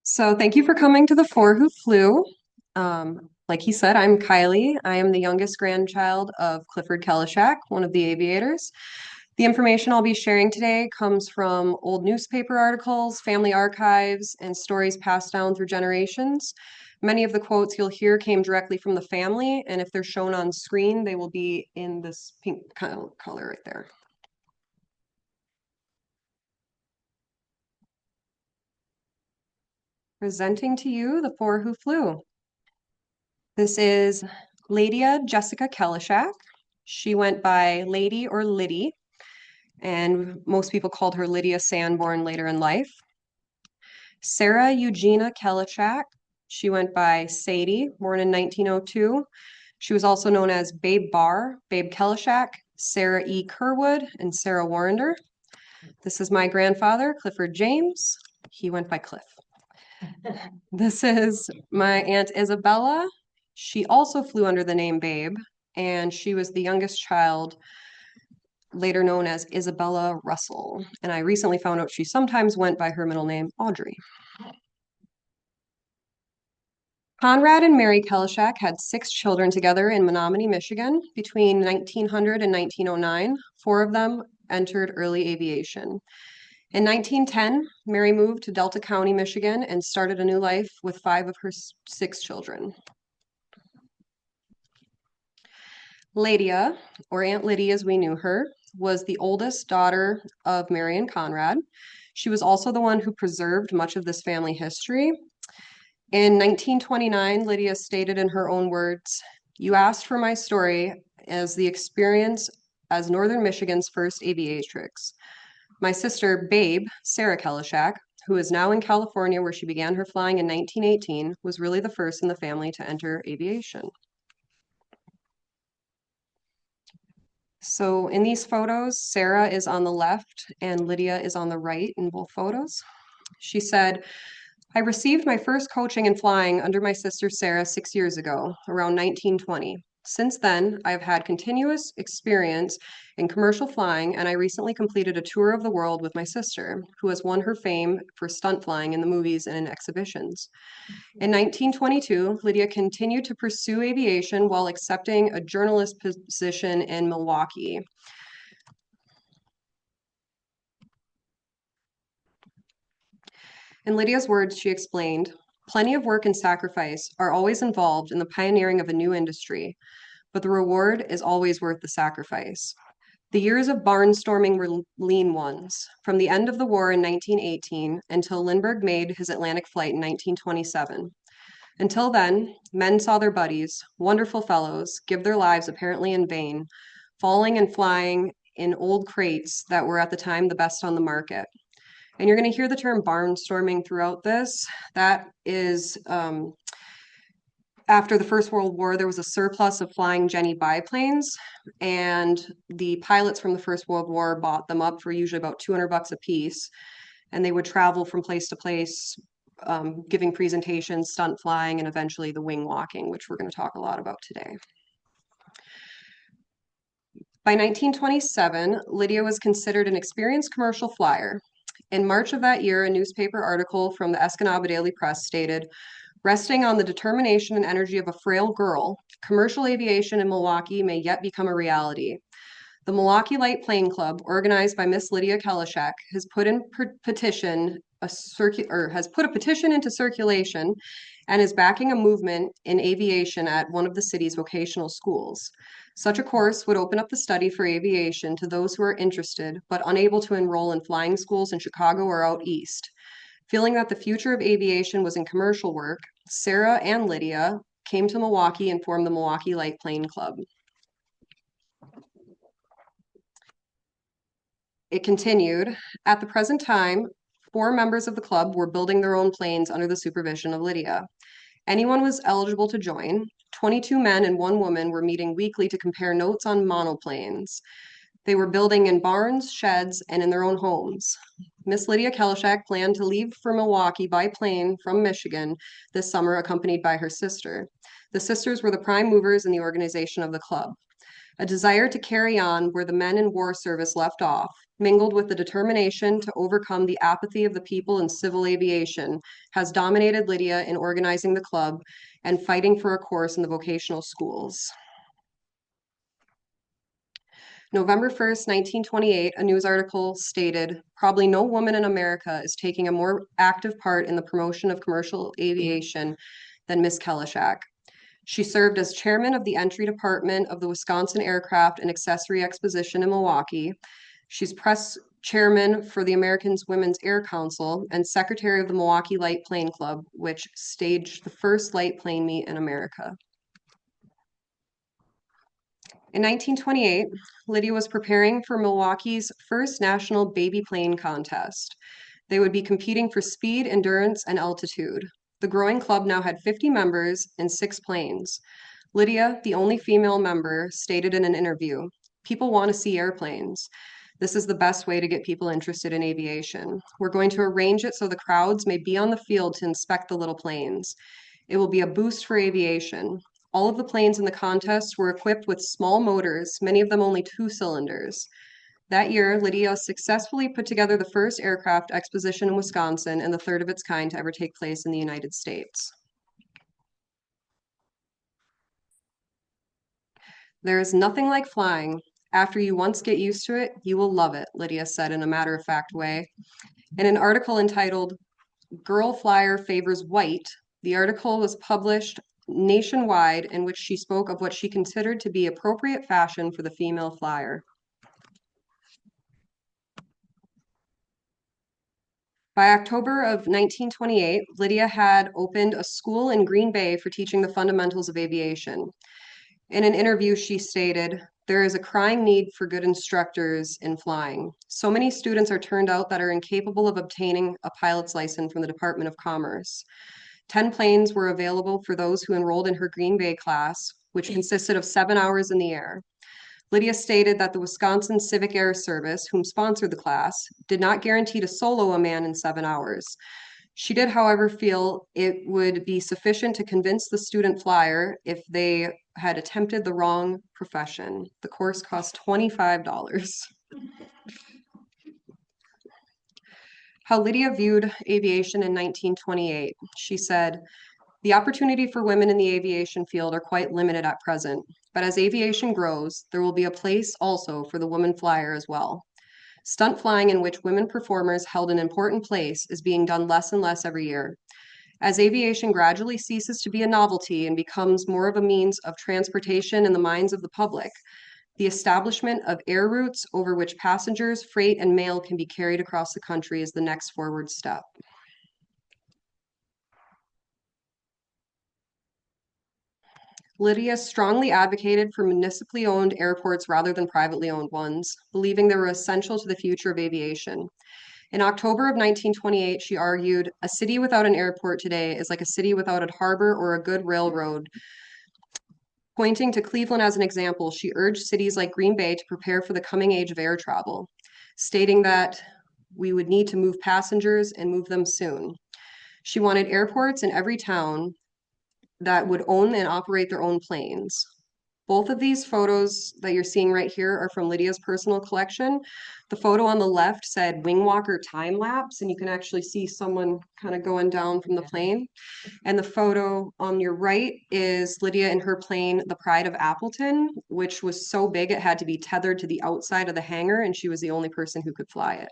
So thank you for coming to the Four Who Flew. Like he said, I'm Kylie. I am the youngest grandchild of Clifford Kalishek, one of the aviators. The information I'll be sharing today comes from old newspaper articles, family archives, and stories passed down through generations. Many of the quotes you'll hear came directly from the family, and if they're shown on screen, they will be in this pink color right there. Presenting to you the Four Who Flew. This is Lydia Jessica Kalishak. She went by Lady or Liddy, and most people called her Lydia Sanborn later in life. Sarah Eugenia Kalishak. She went by Sadie, born in 1902. She was also known as Babe Barr, Babe Kalishak, Sarah E. Kerwood, and Sarah Warrender. This is my grandfather, Clifford James. He went by Cliff. This is my Aunt Isabella. She also flew under the name Babe, and she was the youngest child, later known as Isabella Russell. And I recently found out she sometimes went by her middle name, Audrey. Conrad and Mary Kalishak had 6 children together in Menominee, Michigan between 1900 and 1909. 4 of them entered early aviation. In 1910, Mary moved to Delta County, Michigan, and started a new life with 5 of her 6 children. Lydia, or Aunt Liddy as we knew her, was the oldest daughter of Mary and Conrad. She was also the one who preserved much of this family history. In 1929, Lydia stated in her own words, "You asked for my story as the experience as Northern Michigan's first aviatrix. My sister, Babe, Sarah Kalishak, who is now in California where she began her flying in 1918, was really the first in the family to enter aviation." So in these photos, Sarah is on the left and Lydia is on the right in both photos. She said, "I received my first coaching in flying under my sister Sarah 6 years ago, around 1920. Since then, I have had continuous experience in commercial flying, and I recently completed a tour of the world with my sister, who has won her fame for stunt flying in the movies and in exhibitions. In 1922, Lydia continued to pursue aviation while accepting a journalist position in Milwaukee. In Lydia's words, she explained, "Plenty of work and sacrifice are always involved in the pioneering of a new industry, but the reward is always worth the sacrifice. The years of barnstorming were lean ones, from the end of the war in 1918 until Lindbergh made his Atlantic flight in 1927. Until then, men saw their buddies, wonderful fellows, give their lives apparently in vain, falling and flying in old crates that were at the time the best on the market." And you're going to hear the term barnstorming throughout this. That is, after the First World War, there was a surplus of flying Jenny biplanes, and the pilots from the First World War bought them up for usually about $200 a piece, and they would travel from place to place, giving presentations, stunt flying, and eventually the wing walking, which we're going to talk a lot about today. By 1927, Lydia was considered an experienced commercial flyer. In March of that year, a newspaper article from the Escanaba Daily Press stated, "Resting on the determination and energy of a frail girl, commercial aviation in Milwaukee may yet become a reality. The Milwaukee Light Plane Club, organized by Miss Lydia Kalishek, has put a petition into circulation and is backing a movement in aviation at one of the city's vocational schools. Such a course would open up the study for aviation to those who are interested but unable to enroll in flying schools in Chicago or out east. Feeling that the future of aviation was in commercial work, Sarah and Lydia came to Milwaukee and formed the Milwaukee Light Plane Club." It continued, "At the present time, 4 members of the club were building their own planes under the supervision of Lydia. Anyone was eligible to join. 22 men and 1 woman were meeting weekly to compare notes on monoplanes. They were building in barns, sheds, and in their own homes. Miss Lydia Kalishak planned to leave for Milwaukee by plane from Michigan this summer, accompanied by her sister. The sisters were the prime movers in the organization of the club. A desire to carry on where the men in war service left off, mingled with the determination to overcome the apathy of the people in civil aviation, has dominated Lydia in organizing the club and fighting for a course in the vocational schools. November 1st, 1928, a news article stated, "Probably no woman in America is taking a more active part in the promotion of commercial aviation than Miss Kalishek. She served as chairman of the entry department of the Wisconsin Aircraft and Accessory Exposition in Milwaukee. She's press chairman for the American Women's Air Council and secretary of the Milwaukee Light Plane Club, which staged the first light plane meet in America." In 1928, Lydia was preparing for Milwaukee's first national baby plane contest. They would be competing for speed, endurance, and altitude. The growing club now had 50 members and 6 planes. Lydia, the only female member, stated in an interview, "People want to see airplanes. This is the best way to get people interested in aviation. We're going to arrange it so the crowds may be on the field to inspect the little planes. It will be a boost for aviation." All of the planes in the contest were equipped with small motors, many of them only 2 cylinders. That year, Lydia successfully put together the first aircraft exposition in Wisconsin and the third of its kind to ever take place in the United States. "There is nothing like flying. After you once get used to it, you will love it," Lydia said in a matter-of-fact way. In an article entitled "Girl Flyer Favors White," the article was published nationwide in which she spoke of what she considered to be appropriate fashion for the female flyer. By October of 1928, Lydia had opened a school in Green Bay for teaching the fundamentals of aviation. In an interview, she stated, "There is a crying need for good instructors in flying. So many students are turned out that are incapable of obtaining a pilot's license from the Department of Commerce. 10 planes were available for those who enrolled in her Green Bay class, which consisted of 7 hours in the air." Lydia stated that the Wisconsin Civic Air Service, whom sponsored the class, did not guarantee to solo a man in 7 hours. She did, however, feel it would be sufficient to convince the student flyer if they had attempted the wrong profession. The course cost $25. How Lydia viewed aviation in 1928. She said, "The opportunity for women in the aviation field are quite limited at present, but as aviation grows, there will be a place also for the woman flyer as well. Stunt flying, in which women performers held an important place, is being done less and less every year. As aviation gradually ceases to be a novelty and becomes more of a means of transportation in the minds of the public, the establishment of air routes over which passengers, freight, and mail can be carried across the country is the next forward step." Lydia strongly advocated for municipally owned airports rather than privately owned ones, believing they were essential to the future of aviation. In October of 1928, she argued, "A city without an airport today is like a city without a harbor or a good railroad." Pointing to Cleveland as an example, she urged cities like Green Bay to prepare for the coming age of air travel, stating that we would need to move passengers and move them soon. She wanted airports in every town that would own and operate their own planes. Both of these photos that you're seeing right here are from Lydia's personal collection. The photo on the left said wing walker time lapse, and you can actually see someone kind of going down from the plane. And the photo on your right is Lydia in her plane, the Pride of Appleton, which was so big it had to be tethered to the outside of the hangar, and she was the only person who could fly it.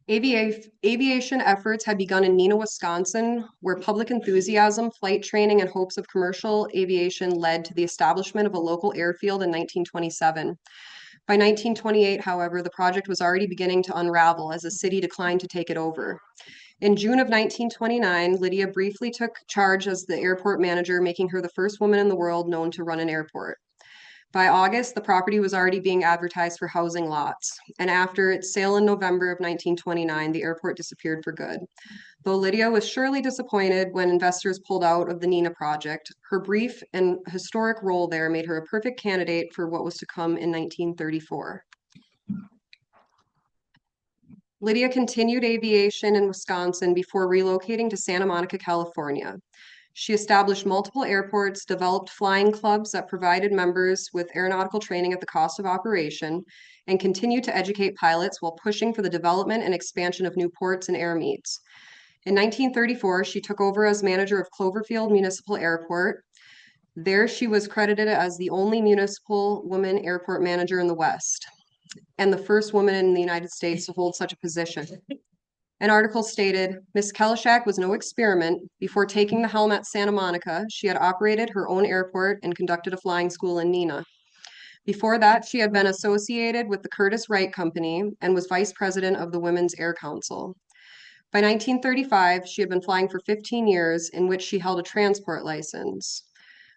Aviation efforts had begun in Neenah, Wisconsin, where public enthusiasm, flight training, and hopes of commercial aviation led to the establishment of a local airfield in 1927. By 1928, however, the project was already beginning to unravel as the city declined to take it over. In June of 1929, Lydia briefly took charge as the airport manager, making her the first woman in the world known to run an airport. By August, the property was already being advertised for housing lots, and after its sale in November of 1929, the airport disappeared for good. Though Lydia was surely disappointed when investors pulled out of the Neenah project, her brief and historic role there made her a perfect candidate for what was to come in 1934. Lydia continued aviation in Wisconsin before relocating to Santa Monica, California. She established multiple airports, developed flying clubs that provided members with aeronautical training at the cost of operation, and continued to educate pilots while pushing for the development and expansion of new ports and air meets. In 1934, she took over as manager of Cloverfield Municipal Airport. There, she was credited as the only municipal woman airport manager in the West and the first woman in the United States to hold such a position. An article stated, Miss Kalishek was no experiment. Before taking the helm at Santa Monica, she had operated her own airport and conducted a flying school in Neenah. Before that, she had been associated with the Curtiss Wright Company and was vice president of the Women's Air Council. By 1935, she had been flying for 15 years, in which she held a transport license,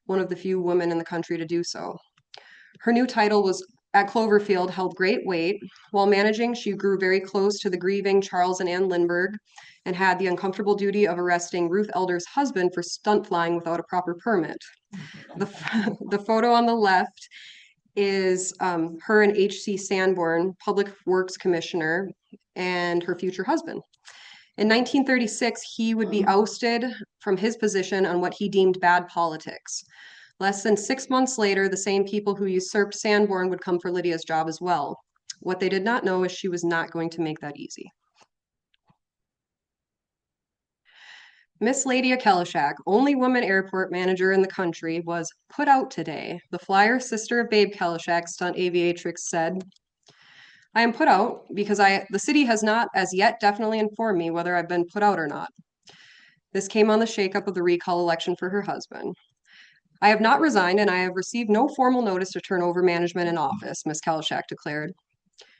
one of the few women in the country to do so. Her new title was at Cloverfield held great weight. While managing, she grew very close to the grieving Charles and Ann Lindbergh and had the uncomfortable duty of arresting Ruth Elder's husband for stunt flying without a proper permit. The photo on the left is her and H.C. Sanborn, Public Works Commissioner, and her future husband. In 1936, he would be ousted from his position on what he deemed bad politics. Less than 6 months later, the same people who usurped Sanborn would come for Lydia's job as well. What they did not know is she was not going to make that easy. Miss Lydia Kalishek, only woman airport manager in the country, was put out today. The flyer, sister of Babe Kalishek, stunt aviatrix, said, I am put out because the city has not as yet definitely informed me whether I've been put out or not. This came on the shakeup of the recall election for her husband. I have not resigned and I have received no formal notice to turn over management in office, Ms. Kalishek declared.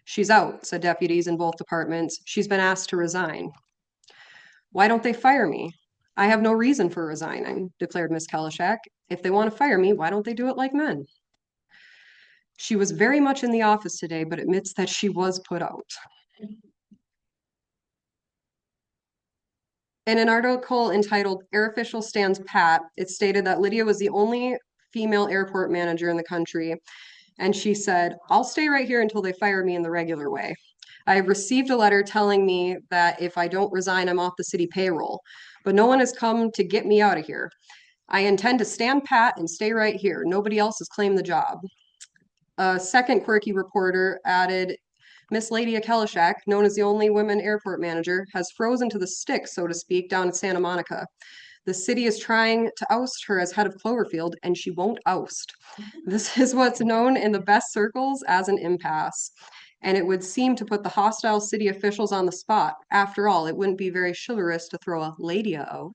She's out, said deputies in both departments. She's been asked to resign. Why don't they fire me? I have no reason for resigning, declared Ms. Kalishek. If they want to fire me, why don't they do it like men? She was very much in the office today, but admits that she was put out. In an article entitled Air Official Stands Pat, it stated that Lydia was the only female airport manager in the country. And she said, I'll stay right here until they fire me in the regular way. I have received a letter telling me that if I don't resign, I'm off the city payroll. But no one has come to get me out of here. I intend to stand pat and stay right here. Nobody else has claimed the job. A second quirky reporter added, Miss Lydia Kalishek, known as the only woman airport manager, has frozen to the stick, so to speak, down at Santa Monica. The city is trying to oust her as head of Cloverfield, and she won't oust. This is what's known in the best circles as an impasse. And it would seem to put the hostile city officials on the spot. After all, it wouldn't be very chivalrous to throw a Lydia out.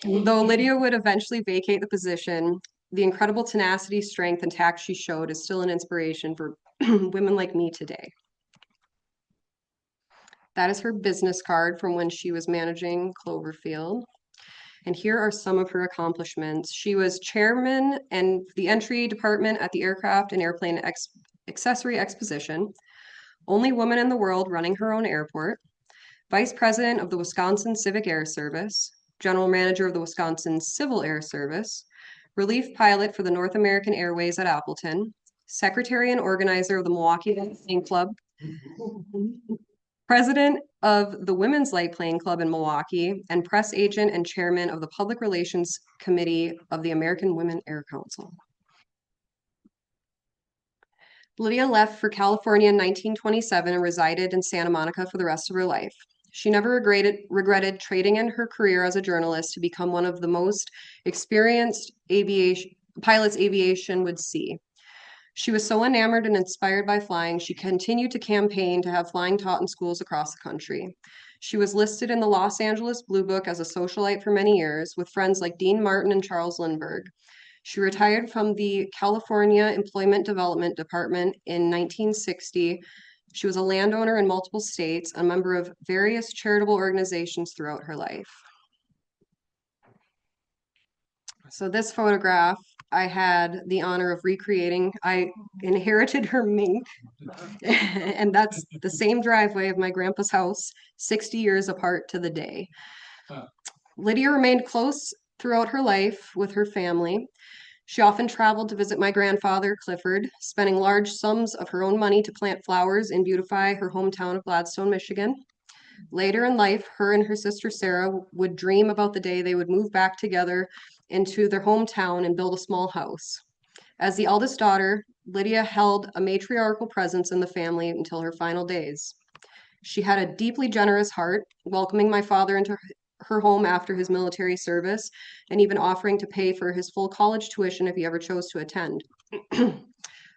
Though Lydia would eventually vacate the position, the incredible tenacity, strength, and tact she showed is still an inspiration for women like me today. That is her business card from when she was managing Cloverfield. And here are some of her accomplishments. She was chairman and the entry department at the Aircraft and Airplane Accessory Exposition, only woman in the world running her own airport, vice president of the Wisconsin Civic Air Service, general manager of the Wisconsin Civil Air Service, relief pilot for the North American Airways at Appleton, secretary and organizer of the Milwaukee Light Plane Club, president of the Women's Light Plane Club in Milwaukee, and press agent and chairman of the Public Relations Committee of the American Women Air Council. Lydia left for California in 1927 and resided in Santa Monica for the rest of her life. She never regretted trading in her career as a journalist to become one of the most experienced pilots aviation would see. She was so enamored and inspired by flying, she continued to campaign to have flying taught in schools across the country. She was listed in the Los Angeles Blue Book as a socialite for many years, with friends like Dean Martin and Charles Lindbergh. She retired from the California Employment Development Department in 1960. She was a landowner in multiple states, a member of various charitable organizations throughout her life. So this photograph, I had the honor of recreating. I inherited her mink, and that's the same driveway of my grandpa's house, 60 years apart to the day. Lydia remained close throughout her life with her family. She often traveled to visit my grandfather, Clifford, spending large sums of her own money to plant flowers and beautify her hometown of Gladstone, Michigan. Later in life, her and her sister Sarah would dream about the day they would move back together into their hometown and build a small house. As the eldest daughter, Lydia held a matriarchal presence in the family until her final days. She had a deeply generous heart, welcoming my father into her home after his military service, and even offering to pay for his full college tuition if he ever chose to attend.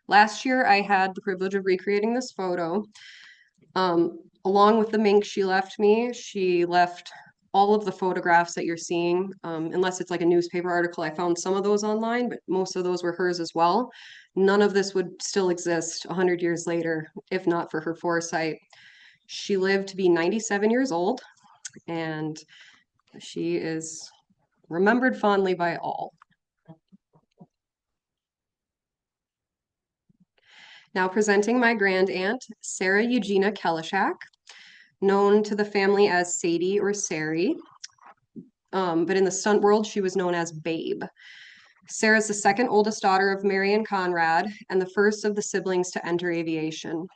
Last year, I had the privilege of recreating this photo. Along with the mink she left all of the photographs that you're seeing, unless it's like a newspaper article. I found some of those online, but most of those were hers as well. None of this would still exist 100 years later, if not for her foresight. She lived to be 97 years old, and she is remembered fondly by all. Now presenting my grand aunt, Sarah Eugenia Kalishek, known to the family as Sadie or Sari, but in the stunt world, she was known as Babe. Sarah's the second oldest daughter of Mary and Conrad, and the first of the siblings to enter aviation.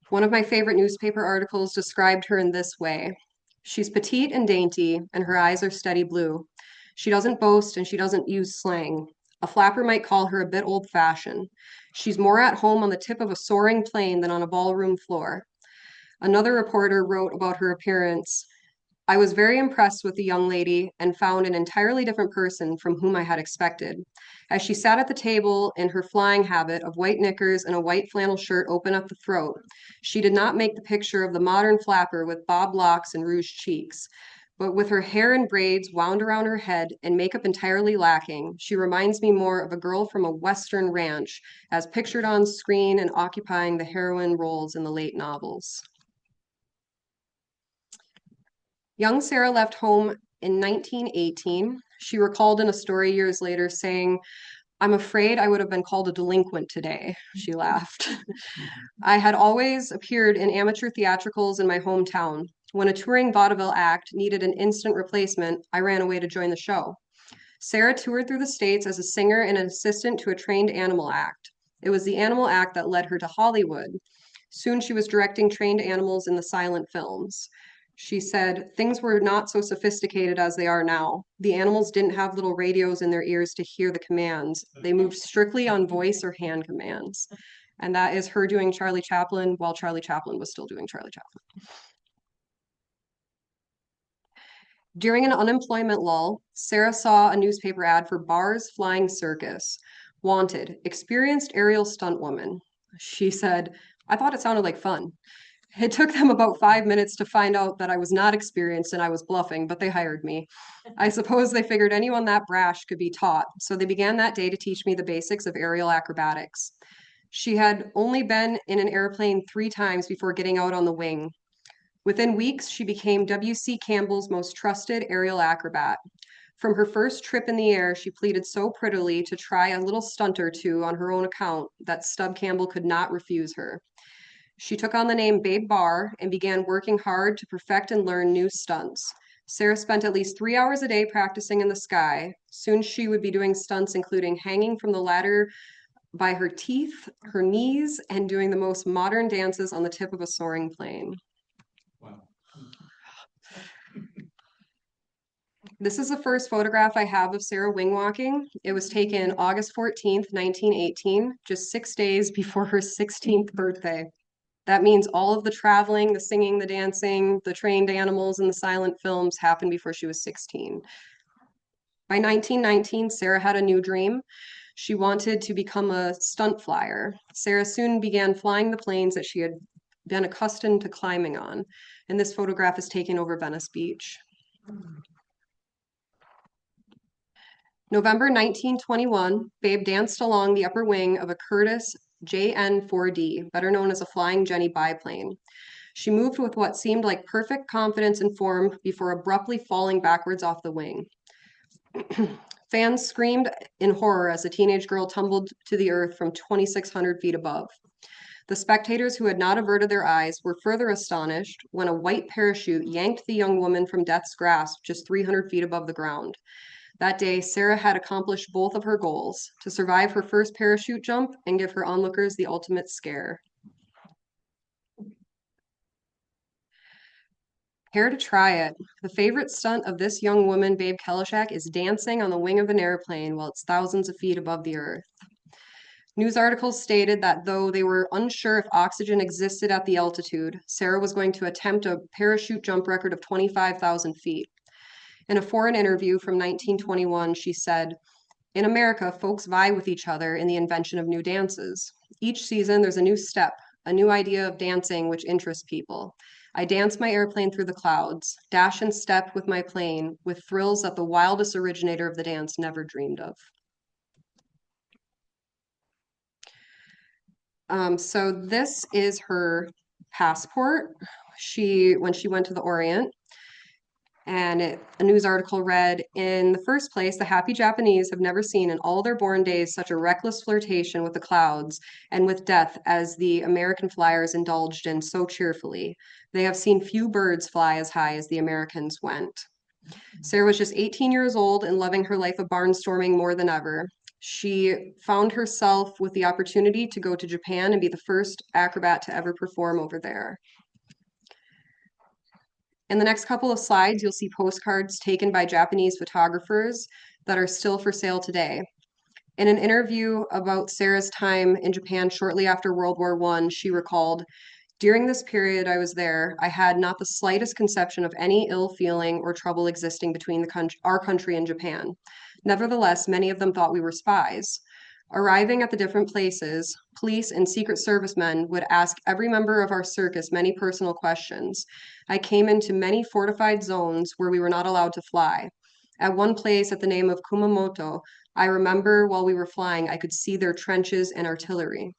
One of my favorite newspaper articles described her in this way. She's petite and dainty, and her eyes are steady blue. She doesn't boast and she doesn't use slang. A flapper might call her a bit old-fashioned. She's more at home on the tip of a soaring plane than on a ballroom floor. Another reporter wrote about her appearance. I was very impressed with the young lady and found an entirely different person from whom I had expected. As she sat at the table in her flying habit of white knickers and a white flannel shirt open at the throat, she did not make the picture of the modern flapper with bob locks and rouged cheeks. But with her hair in braids wound around her head and makeup entirely lacking, she reminds me more of a girl from a Western ranch, as pictured on screen and occupying the heroine roles in the late novels. Young Sarah left home in 1918. She recalled in a story years later saying, I'm afraid I would have been called a delinquent today. She laughed. I had always appeared in amateur theatricals in my hometown. When a touring vaudeville act needed an instant replacement, I ran away to join the show. Sarah toured through the States as a singer and an assistant to a trained animal act. It was the animal act that led her to Hollywood. Soon she was directing trained animals in the silent films. She said, things were not so sophisticated as they are now. The animals didn't have little radios in their ears to hear the commands. They moved strictly on voice or hand commands. And that is her doing Charlie Chaplin while Charlie Chaplin was still doing Charlie Chaplin. During an unemployment lull, Sarah saw a newspaper ad for Barr's Flying Circus. Wanted, experienced aerial stunt woman. She said, I thought it sounded like fun. It took them about 5 minutes to find out that I was not experienced and I was bluffing, but they hired me. I suppose they figured anyone that brash could be taught, so they began that day to teach me the basics of aerial acrobatics. She had only been in an airplane 3 times before getting out on the wing. Within weeks, she became W.C. Campbell's most trusted aerial acrobat. From her first trip in the air, she pleaded so prettily to try a little stunt or two on her own account that Stub Campbell could not refuse her. She took on the name Babe Barr and began working hard to perfect and learn new stunts. Sarah spent at least 3 hours a day practicing in the sky. Soon she would be doing stunts including hanging from the ladder by her teeth, her knees, and doing the most modern dances on the tip of a soaring plane. Wow. This is the first photograph I have of Sarah wing walking. It was taken August 14th, 1918, just 6 days before her 16th birthday. That means all of the traveling, the singing, the dancing, the trained animals, and the silent films happened before she was 16. By 1919, Sarah had a new dream. She wanted to become a stunt flyer. Sarah soon began flying the planes that she had been accustomed to climbing on. And this photograph is taken over Venice Beach. November 1921, Babe danced along the upper wing of a Curtiss JN-4D, better known as a Flying Jenny biplane. She moved with what seemed like perfect confidence and form before abruptly falling backwards off the wing. Fans screamed in horror as the teenage girl tumbled to the earth from 2,600 feet above. The spectators who had not averted their eyes were further astonished when a white parachute yanked the young woman from death's grasp just 300 feet above the ground. That day, Sarah had accomplished both of her goals, to survive her first parachute jump and give her onlookers the ultimate scare. Care to try it. The favorite stunt of this young woman, Babe Kalishek, is dancing on the wing of an airplane while it's thousands of feet above the earth. News articles stated that though they were unsure if oxygen existed at the altitude, Sarah was going to attempt a parachute jump record of 25,000 feet. In a foreign interview from 1921, she said, "In America, folks vie with each other in the invention of new dances. Each season, there's a new step, a new idea of dancing which interests people. I dance my airplane through the clouds, dash and step with my plane, with thrills that the wildest originator of the dance never dreamed of." So this is her passport. When she went to the Orient, and a news article read, "In the first place, the happy Japanese have never seen in all their born days such a reckless flirtation with the clouds and with death as the American flyers indulged in so cheerfully. They have seen few birds fly as high as the Americans went." Sarah was just 18 years old and loving her life of barnstorming more than ever. She found herself with the opportunity to go to Japan and be the first acrobat to ever perform over there. In the next couple of slides, you'll see postcards taken by Japanese photographers that are still for sale today. In an interview about Sarah's time in Japan shortly after World War I, she recalled, "During this period I was there, I had not the slightest conception of any ill feeling or trouble existing between our country and Japan. Nevertheless, many of them thought we were spies. Arriving at the different places, police and Secret Service men would ask every member of our circus many personal questions. I came into many fortified zones where we were not allowed to fly. At one place at the name of Kumamoto, I remember while we were flying, I could see their trenches and artillery."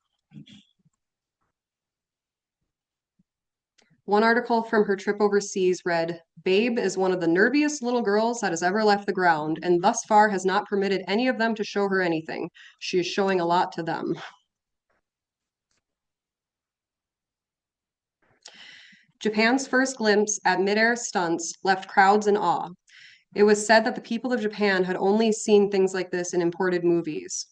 One article from her trip overseas read, "Babe is one of the nerviest little girls that has ever left the ground, and thus far has not permitted any of them to show her anything. She is showing a lot to them." Japan's first glimpse at midair stunts left crowds in awe. It was said that the people of Japan had only seen things like this in imported movies.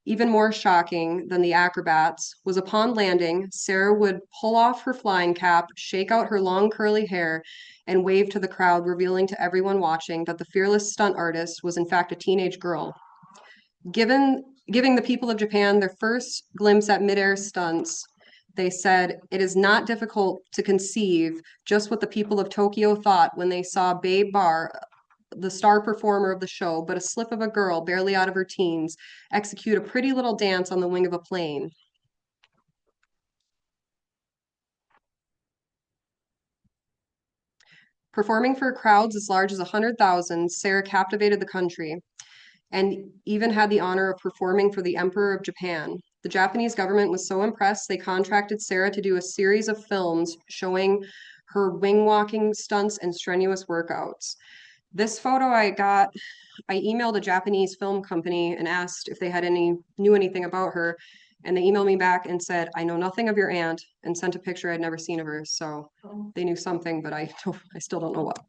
Even more shocking than the acrobats was upon landing, Sarah would pull off her flying cap, shake out her long curly hair, and wave to the crowd, revealing to everyone watching that the fearless stunt artist was in fact a teenage girl. Giving the people of Japan their first glimpse at midair stunts, they said, "It is not difficult to conceive just what the people of Tokyo thought when they saw Babe Barr, the star performer of the show, but a slip of a girl barely out of her teens, execute a pretty little dance on the wing of a plane." Performing for crowds as large as 100,000, Sarah captivated the country and even had the honor of performing for the Emperor of Japan. The Japanese government was so impressed, they contracted Sarah to do a series of films showing her wing walking stunts and strenuous workouts. This photo I emailed a Japanese film company and asked if they knew anything about her. And they emailed me back and said, "I know nothing of your aunt," and sent a picture I'd never seen of her. So they knew something, but I still don't know what.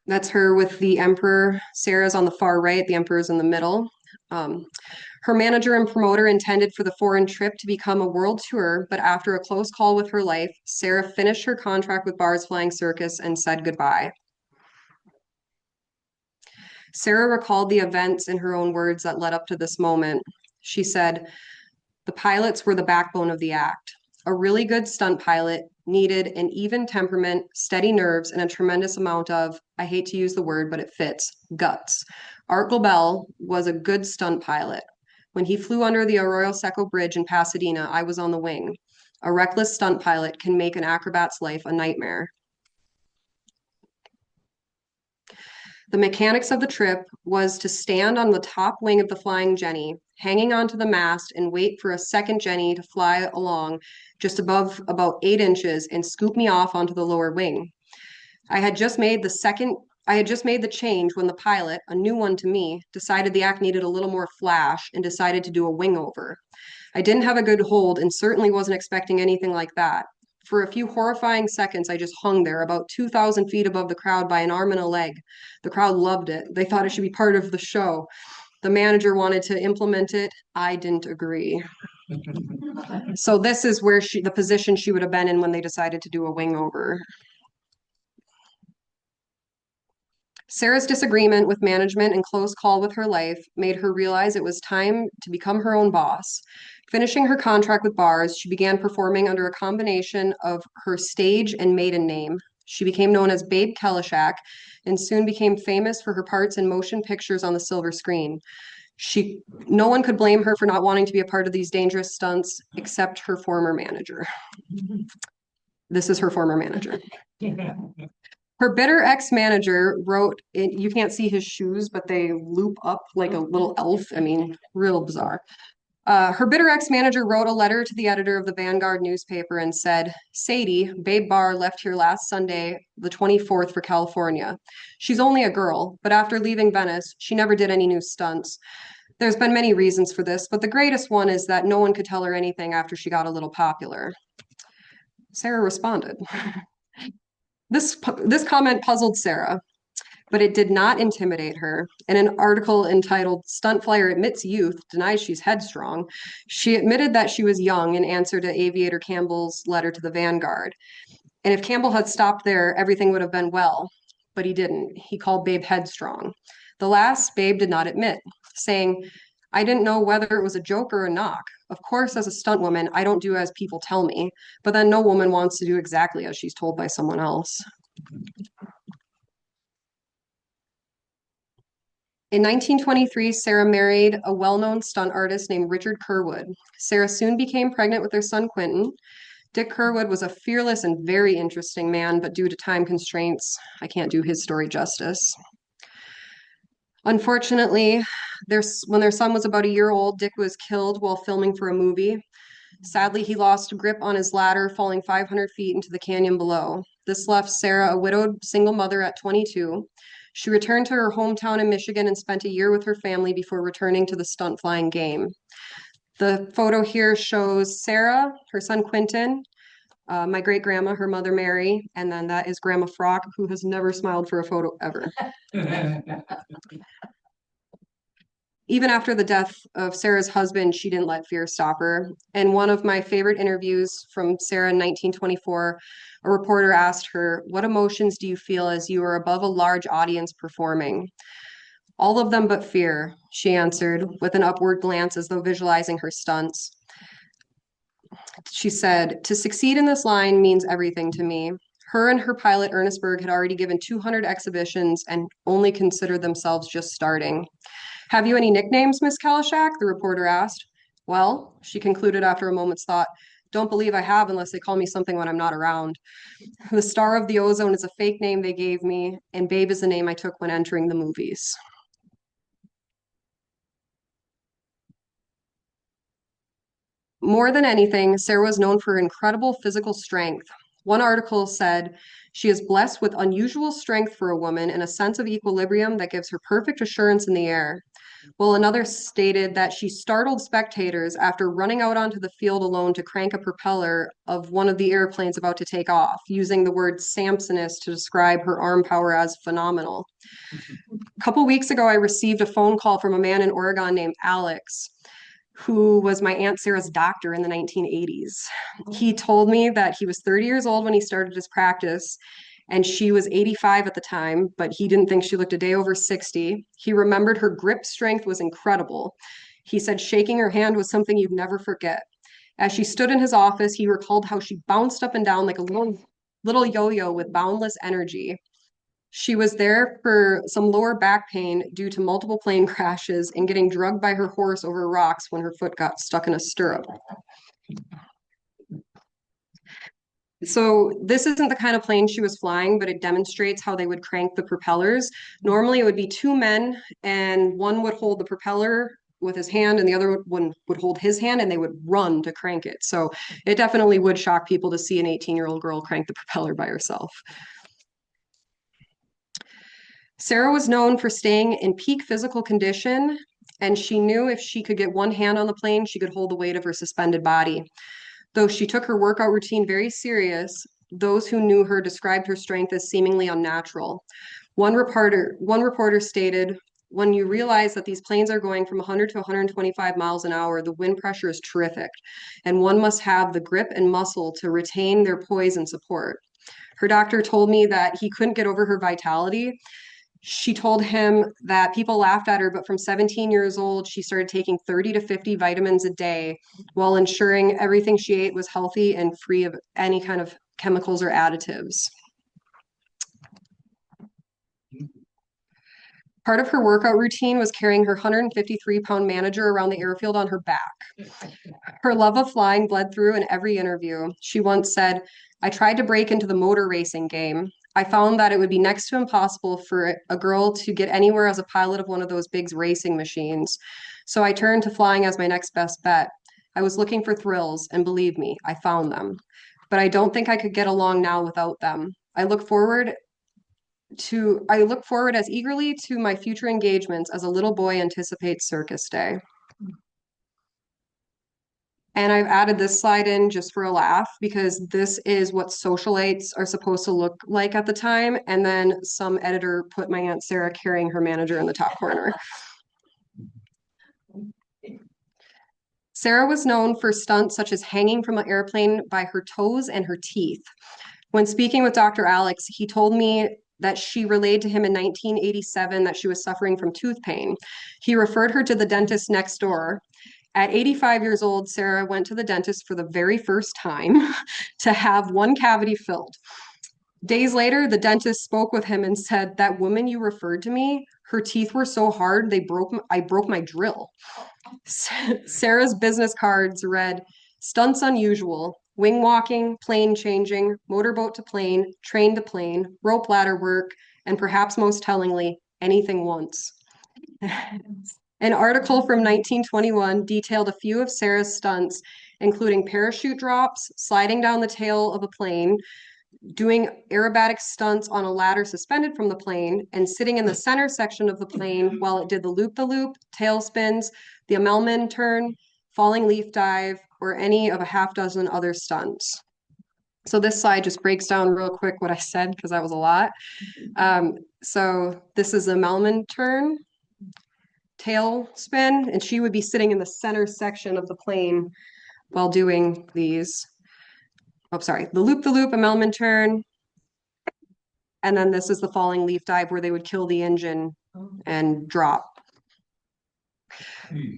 That's her with the Emperor. Sarah's on the far right, the Emperor's in the middle. Her manager and promoter intended for the foreign trip to become a world tour, but after a close call with her life, Sarah finished her contract with Barr's Flying Circus and said goodbye. Sarah recalled the events in her own words that led up to this moment. She said, "The pilots were the backbone of the act. A really good stunt pilot needed an even temperament, steady nerves, and a tremendous amount of, I hate to use the word, but it fits, guts. Art Globel was a good stunt pilot. When he flew under the Arroyo Seco Bridge in Pasadena, I was on the wing. A reckless stunt pilot can make an acrobat's life a nightmare." The mechanics of the trip was to stand on the top wing of the Flying Jenny, hanging onto the mast and wait for a second Jenny to fly along just above about 8 inches and scoop me off onto the lower wing. I had just made the change when the pilot, a new one to me, decided the act needed a little more flash and decided to do a wing over. I didn't have a good hold and certainly wasn't expecting anything like that. For a few horrifying seconds, I just hung there about 2,000 feet above the crowd by an arm and a leg. The crowd loved it. They thought it should be part of the show. The manager wanted to implement it. I didn't agree. So this is where the position she would have been in when they decided to do a wing over. Sarah's disagreement with management and close call with her life made her realize it was time to become her own boss. Finishing her contract with bars, she began performing under a combination of her stage and maiden name. She became known as Babe Kalishek and soon became famous for her parts in motion pictures on the silver screen. No one could blame her for not wanting to be a part of these dangerous stunts except her former manager. This is her former manager. Her bitter ex-manager wrote, you can't see his shoes, but they loop up like a little elf. I mean, real bizarre. Her bitter ex-manager wrote a letter to the editor of the Vanguard newspaper and said, Sadie, Babe Barr, left here last Sunday, the 24th, for California. She's only a girl, but after leaving Venice, she never did any new stunts. There's been many reasons for this, but the greatest one is that no one could tell her anything after she got a little popular. Sarah responded. This comment puzzled Sarah, but it did not intimidate her. In an article entitled Stunt Flyer Admits Youth, Denies She's Headstrong, she admitted that she was young in answer to Aviator Campbell's letter to the Vanguard. And if Campbell had stopped there, everything would have been well, but he didn't. He called Babe headstrong. The last Babe did not admit, saying, I didn't know whether it was a joke or a knock. Of course, as a stunt woman, I don't do as people tell me, but then no woman wants to do exactly as she's told by someone else. In 1923, Sarah married a well-known stunt artist named Richard Curwood. Sarah soon became pregnant with their son, Quentin. Dick Curwood was a fearless and very interesting man, but due to time constraints, I can't do his story justice. Unfortunately, when their son was about a year old, Dick was killed while filming for a movie. Sadly, he lost grip on his ladder, falling 500 feet into the canyon below. This left Sarah a widowed single mother at 22. She returned to her hometown in Michigan and spent a year with her family before returning to the stunt flying game. The photo here shows Sarah, her son Quentin, my great grandma, her mother Mary, and then that is Grandma Frock, who has never smiled for a photo ever. Even after the death of Sarah's husband, she didn't let fear stop her. In one of my favorite interviews from Sarah in 1924, a reporter asked her, what emotions do you feel as you are above a large audience performing? All of them but fear, she answered, with an upward glance as though visualizing her stunts. She said, to succeed in this line means everything to me. Her and her pilot, Ernest Berg, had already given 200 exhibitions and only considered themselves just starting. Have you any nicknames, Miss Kalishek? The reporter asked. Well, she concluded after a moment's thought, don't believe I have unless they call me something when I'm not around. The Star of the Ozone is a fake name they gave me, and Babe is the name I took when entering the movies. More than anything, Sarah was known for her incredible physical strength. One article said, she is blessed with unusual strength for a woman and a sense of equilibrium that gives her perfect assurance in the air. While another stated that she startled spectators after running out onto the field alone to crank a propeller of one of the airplanes about to take off, using the word Samsoness to describe her arm power as phenomenal. A couple weeks ago, I received a phone call from a man in Oregon named Alex, who was my Aunt Sarah's doctor in the 1980s. He told me that he was 30 years old when he started his practice, and she was 85 at the time, but he didn't think she looked a day over 60. He remembered her grip strength was incredible. He said shaking her hand was something you'd never forget. As she stood in his office, he recalled how she bounced up and down like a little yo-yo with boundless energy. She was there for some lower back pain due to multiple plane crashes and getting drugged by her horse over rocks when her foot got stuck in a stirrup. So this isn't the kind of plane she was flying, but it demonstrates how they would crank the propellers. Normally it would be two men and one would hold the propeller with his hand and the other one would hold his hand and they would run to crank it. So it definitely would shock people to see an 18-year-old girl crank the propeller by herself. Sarah was known for staying in peak physical condition, and she knew if she could get one hand on the plane, she could hold the weight of her suspended body. Though she took her workout routine very serious, those who knew her described her strength as seemingly unnatural. One reporter stated, when you realize that these planes are going from 100 to 125 miles an hour, the wind pressure is terrific, and one must have the grip and muscle to retain their poise and support. Her doctor told me that he couldn't get over her vitality. She told him that people laughed at her, but from 17 years old, she started taking 30 to 50 vitamins a day while ensuring everything she ate was healthy and free of any kind of chemicals or additives. Part of her workout routine was carrying her 153-pound manager around the airfield on her back. Her love of flying bled through in every interview. She once said, "I tried to break into the motor racing game. I found that it would be next to impossible for a girl to get anywhere as a pilot of one of those big racing machines. So I turned to flying as my next best bet. I was looking for thrills, and believe me, I found them. But I don't think I could get along now without them. I look forward as eagerly to my future engagements as a little boy anticipates circus day." And I've added this slide in just for a laugh because this is what socialites are supposed to look like at the time. And then some editor put my Aunt Sarah carrying her manager in the top corner. Sarah was known for stunts such as hanging from an airplane by her toes and her teeth. When speaking with Dr. Alex, he told me that she relayed to him in 1987 that she was suffering from tooth pain. He referred her to the dentist next door. At 85 years old, Sarah went to the dentist for the very first time to have one cavity filled. Days later, the dentist spoke with him and said, "That woman you referred to me, her teeth were so hard I broke my drill." Sarah's business cards read, "Stunts unusual, wing walking, plane changing, motorboat to plane, train to plane, rope ladder work, and perhaps most tellingly, anything once." An article from 1921 detailed a few of Sarah's stunts, including parachute drops, sliding down the tail of a plane, doing aerobatic stunts on a ladder suspended from the plane, and sitting in the center section of the plane while it did the loop-the-loop, tail spins, the Immelman turn, falling leaf dive, or any of a half dozen other stunts. So this slide just breaks down real quick what I said because that was a lot. So this is the Immelman turn, tail spin, and she would be sitting in the center section of the plane while doing these. Oh, sorry, the loop-the-loop, Immelman turn, and then this is the falling leaf dive where they would kill the engine and drop.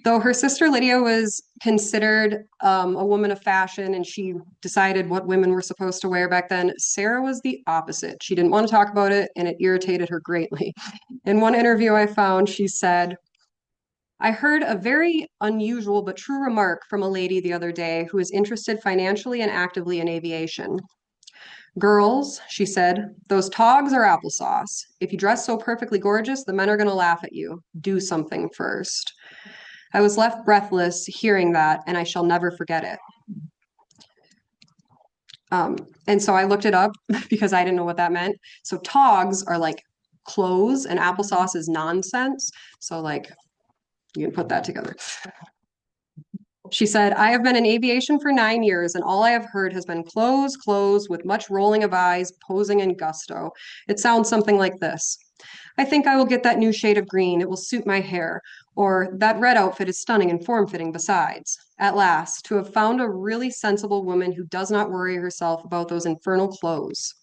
Though her sister Lydia was considered a woman of fashion and she decided what women were supposed to wear back then, Sarah was the opposite. She didn't want to talk about it and it irritated her greatly. In one interview I found, she said, "I heard a very unusual but true remark from a lady the other day who is interested financially and actively in aviation. 'Girls,' she said, 'those togs are applesauce. If you dress so perfectly gorgeous, the men are going to laugh at you. Do something first.' I was left breathless hearing that, and I shall never forget it." And so I looked it up because I didn't know what that meant. So togs are like clothes and applesauce is nonsense. So like you can put that together. She said, "I have been in aviation for 9 years, and all I have heard has been clothes, clothes, with much rolling of eyes, posing and gusto. It sounds something like this. I think I will get that new shade of green. It will suit my hair. Or that red outfit is stunning and form-fitting besides. At last, to have found a really sensible woman who does not worry herself about those infernal clothes.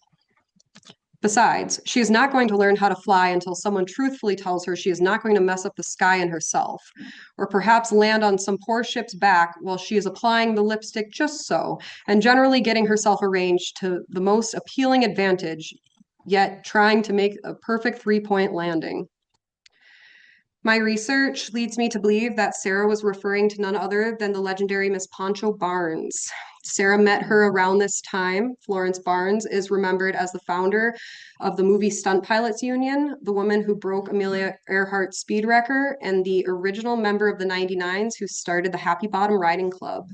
Besides, she is not going to learn how to fly until someone truthfully tells her she is not going to mess up the sky and herself, or perhaps land on some poor ship's back while she is applying the lipstick just so, and generally getting herself arranged to the most appealing advantage, yet trying to make a perfect three-point landing. My research leads me to believe that Sarah was referring to none other than the legendary Miss Poncho Barnes. Sarah met her around this time. Florence Barnes is remembered as the founder of the Movie Stunt Pilots Union, the woman who broke Amelia Earhart's speed record, and the original member of the 99s who started the Happy Bottom Riding Club.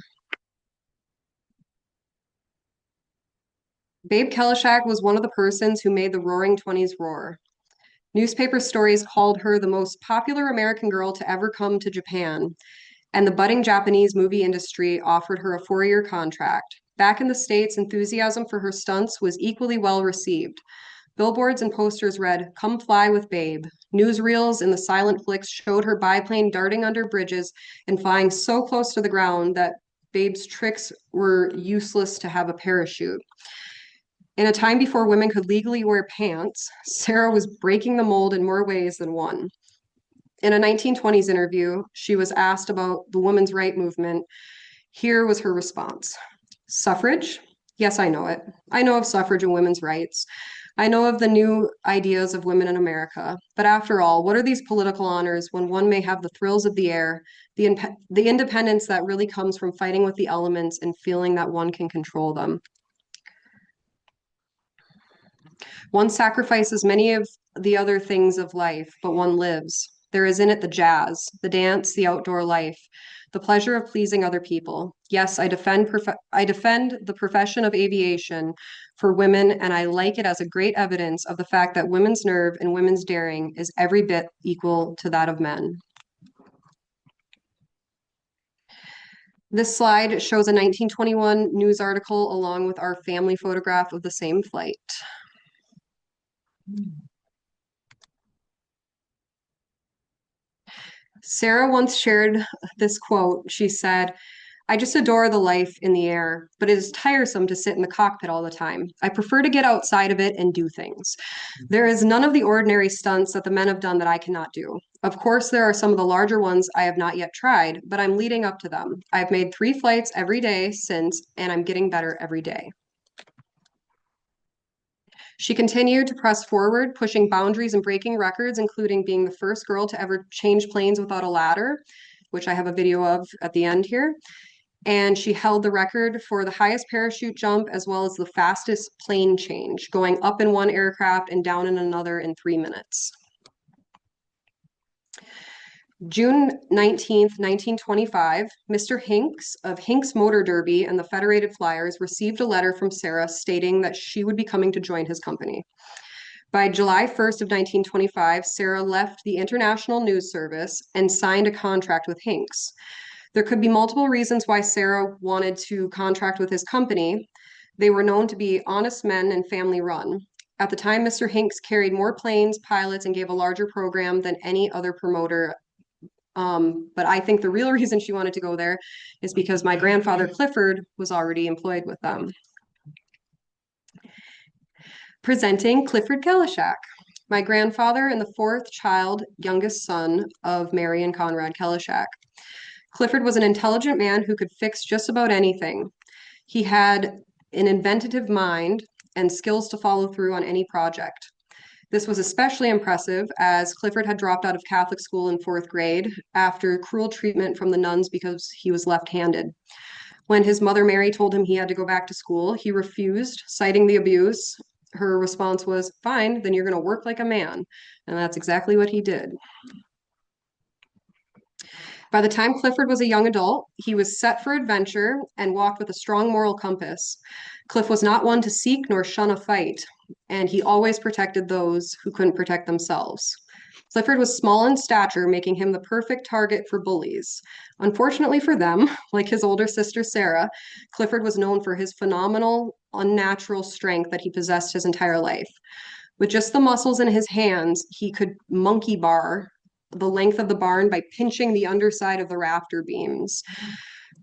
Babe Kalishek was one of the persons who made the Roaring Twenties roar. Newspaper stories called her the most popular American girl to ever come to Japan, and the budding Japanese movie industry offered her a 4-year contract. Back in the States, enthusiasm for her stunts was equally well received, Billboards and posters read, "Come fly with Babe." Newsreels in the silent flicks showed her biplane darting under bridges and flying so close to the ground that Babe's tricks were useless to have a parachute. In a time before women could legally wear pants, Sarah was breaking the mold in more ways than one. In a 1920s interview, she was asked about the women's right movement. Here was her response. Suffrage? Yes, I know it. I know of suffrage and women's rights. I know of the new ideas of women in America. But after all, what are these political honors when one may have the thrills of the air, the independence that really comes from fighting with the elements and feeling that one can control them? One sacrifices many of the other things of life, but one lives. There is in it the jazz, the dance, the outdoor life, the pleasure of pleasing other people. Yes, I defend the profession of aviation for women, and I like it as a great evidence of the fact that women's nerve and women's daring is every bit equal to that of men. This slide shows a 1921 news article along with our family photograph of the same flight. Sarah once shared this quote. She said, "I just adore the life in the air, but it is tiresome to sit in the cockpit all the time. I prefer to get outside of it and do things. There is none of the ordinary stunts that the men have done that I cannot do. Of course, there are some of the larger ones I have not yet tried, but I'm leading up to them. I've made 3 flights every day since, and I'm getting better every day." She continued to press forward, pushing boundaries and breaking records, including being the first girl to ever change planes without a ladder, which I have a video of at the end here. And she held the record for the highest parachute jump as well as the fastest plane change, going up in one aircraft and down in another in 3 minutes. June 19th, 1925, Mr. Hinks of Hinks Motor Derby and the Federated Flyers received a letter from Sarah stating that she would be coming to join his company. By July 1st of 1925, Sarah left the International News Service and signed a contract with Hinks. There could be multiple reasons why Sarah wanted to contract with his company. They were known to be honest men and family run. At the time, Mr. Hinks carried more planes, pilots, and gave a larger program than any other promoter. But I think the real reason she wanted to go there is because my grandfather Clifford was already employed with them. Presenting Clifford Kalishek, my grandfather and the fourth child, youngest son of Mary and Conrad Kalishek. Clifford was an intelligent man who could fix just about anything. He had an inventive mind and skills to follow through on any project. This was especially impressive as Clifford had dropped out of Catholic school in 4th grade after cruel treatment from the nuns because he was left-handed. When his mother Mary told him he had to go back to school, he refused, citing the abuse. Her response was, "Fine, then you're going to work like a man." And that's exactly what he did. By the time Clifford was a young adult, he was set for adventure and walked with a strong moral compass. Cliff was not one to seek nor shun a fight, and he always protected those who couldn't protect themselves. Clifford was small in stature, making him the perfect target for bullies. Unfortunately for them, like his older sister Sarah, Clifford was known for his phenomenal, unnatural strength that he possessed his entire life. With just the muscles in his hands, he could monkey bar the length of the barn by pinching the underside of the rafter beams.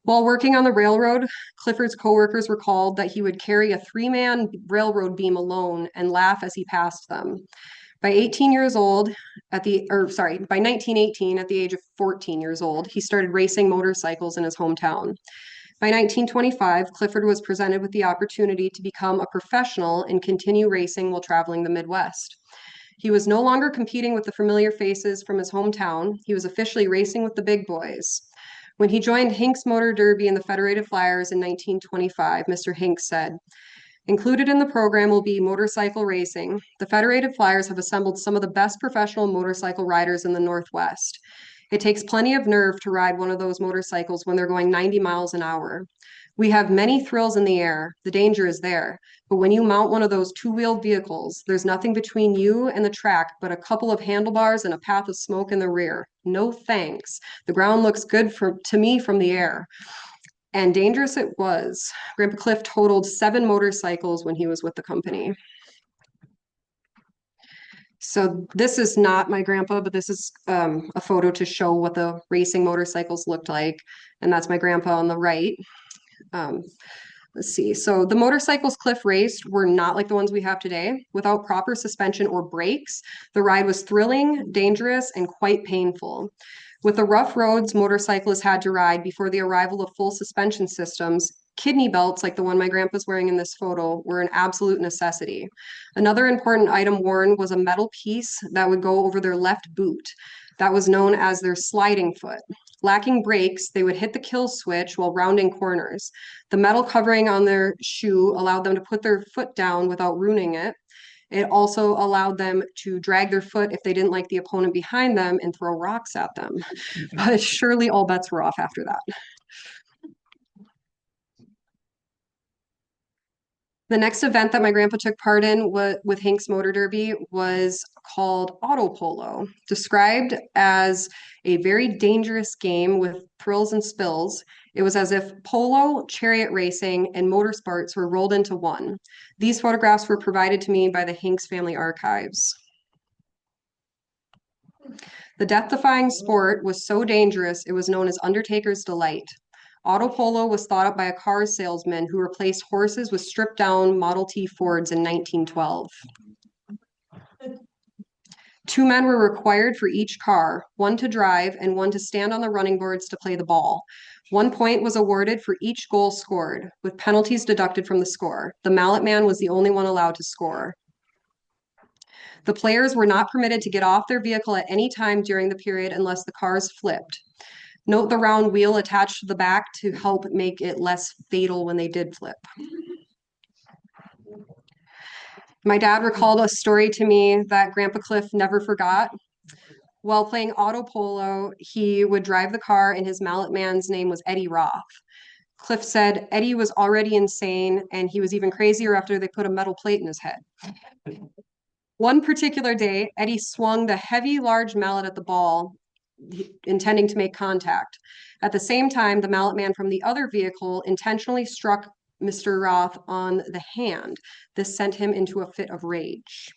While working on the railroad, Clifford's coworkers recalled that he would carry a 3-man railroad beam alone and laugh as he passed them. By 18 years old, by 1918, at the age of 14 years old, he started racing motorcycles in his hometown. By 1925, Clifford was presented with the opportunity to become a professional and continue racing while traveling the Midwest. He was no longer competing with the familiar faces from his hometown. He was officially racing with the big boys. When he joined Hinks Motor Derby and the Federated Flyers in 1925, Mr. Hinks said, "Included in the program will be motorcycle racing. The Federated Flyers have assembled some of the best professional motorcycle riders in the Northwest. It takes plenty of nerve to ride one of those motorcycles when they're going 90 miles an hour. We have many thrills in the air. The danger is there. But when you mount one of those two-wheeled vehicles, there's nothing between you and the track but a couple of handlebars and a path of smoke in the rear. No thanks. The ground looks good to me from the air." And dangerous it was. Grandpa Cliff totaled 7 motorcycles when he was with the company. So this is not my grandpa, but this is a photo to show what the racing motorcycles looked like. And that's my grandpa on the right. Um, let's see. So the motorcycles Cliff raced were not like the ones we have today. Without proper suspension or brakes, the ride was thrilling, dangerous, and quite painful. With the rough roads motorcyclists had to ride before the arrival of full suspension systems, kidney belts, like the one my grandpa's wearing in this photo, were an absolute necessity. Another important item worn was a metal piece that would go over their left boot. That was known as their sliding foot. Lacking brakes, they would hit the kill switch while rounding corners. The metal covering on their shoe allowed them to put their foot down without ruining it. It also allowed them to drag their foot if they didn't like the opponent behind them and throw rocks at them. But surely all bets were off after that. The next event that my grandpa took part in with Hank's Motor Derby was called Auto Polo, described as a very dangerous game with thrills and spills. It was as if polo, chariot racing, and motorsports were rolled into one. These photographs were provided to me by the Hanks Family Archives. The death-defying sport was so dangerous it was known as Undertaker's Delight. Auto polo was thought up by a car salesman who replaced horses with stripped-down Model T Fords in 1912. Two men were required for each car, one to drive and one to stand on the running boards to play the ball. 1 point was awarded for each goal scored, with penalties deducted from the score. The mallet man was the only one allowed to score. The players were not permitted to get off their vehicle at any time during the period unless the cars flipped. Note the round wheel attached to the back to help make it less fatal when they did flip. My dad recalled a story to me that Grandpa Cliff never forgot. While playing auto polo, he would drive the car and his mallet man's name was Eddie Roth. Cliff said Eddie was already insane and he was even crazier after they put a metal plate in his head. One particular day, Eddie swung the heavy, large mallet at the ball, intending to make contact. At the same time, the mallet man from the other vehicle intentionally struck Mr. Roth on the hand. This sent him into a fit of rage.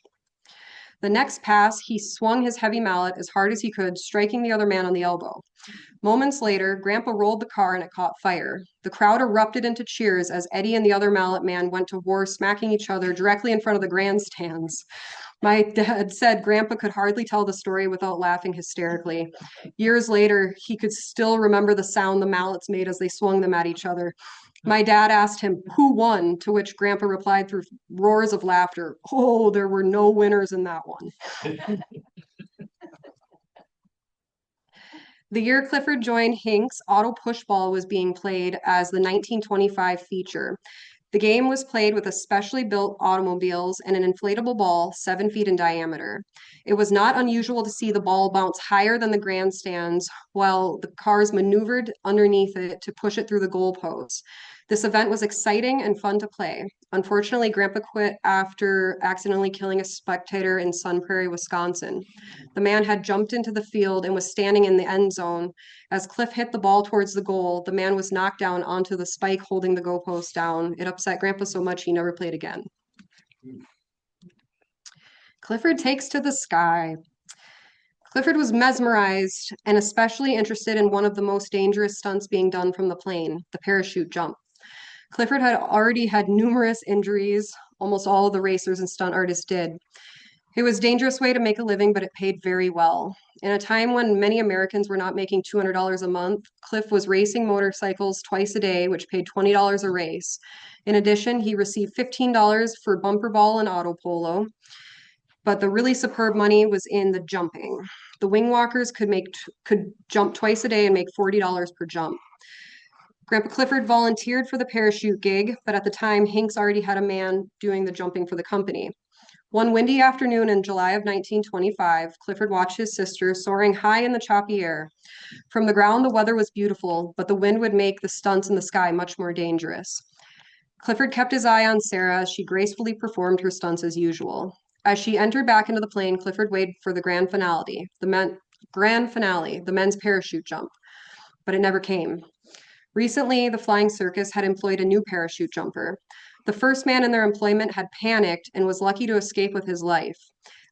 The next pass, he swung his heavy mallet as hard as he could, striking the other man on the elbow. Moments later, Grandpa rolled the car and it caught fire. The crowd erupted into cheers as Eddie and the other mallet man went to war, smacking each other directly in front of the grandstands. My dad said Grandpa could hardly tell the story without laughing hysterically. Years later, he could still remember the sound the mallets made as they swung them at each other. My dad asked him who won, to which Grandpa replied through roars of laughter, "Oh, there were no winners in that one." The year Clifford joined Hinks, auto pushball was being played as the 1925 feature. The game was played with especially built automobiles and an inflatable ball 7 feet in diameter. It was not unusual to see the ball bounce higher than the grandstands while the cars maneuvered underneath it to push it through the goalposts. This event was exciting and fun to play. Unfortunately, Grandpa quit after accidentally killing a spectator in Sun Prairie, Wisconsin. The man had jumped into the field and was standing in the end zone. As Cliff hit the ball towards the goal, the man was knocked down onto the spike holding the goalpost down. It upset Grandpa so much he never played again. Clifford takes to the sky. Clifford was mesmerized and especially interested in one of the most dangerous stunts being done from the plane, the parachute jump. Clifford had already had numerous injuries, almost all of the racers and stunt artists did. It was a dangerous way to make a living, but it paid very well. In a time when many Americans were not making $200 a month, Cliff was racing motorcycles twice a day, which paid $20 a race. In addition, he received $15 for bumper ball and auto polo. But the really superb money was in the jumping. The wing walkers could jump twice a day and make $40 per jump. Grandpa Clifford volunteered for the parachute gig, but at the time, Hinks already had a man doing the jumping for the company. One windy afternoon in July of 1925, Clifford watched his sister soaring high in the choppy air. From the ground, the weather was beautiful, but the wind would make the stunts in the sky much more dangerous. Clifford kept his eye on Sarah as she gracefully performed her stunts as usual. As she entered back into the plane, Clifford waited for the grand finale, the men's parachute jump, but it never came. Recently, the flying circus had employed a new parachute jumper. The first man in their employment had panicked and was lucky to escape with his life.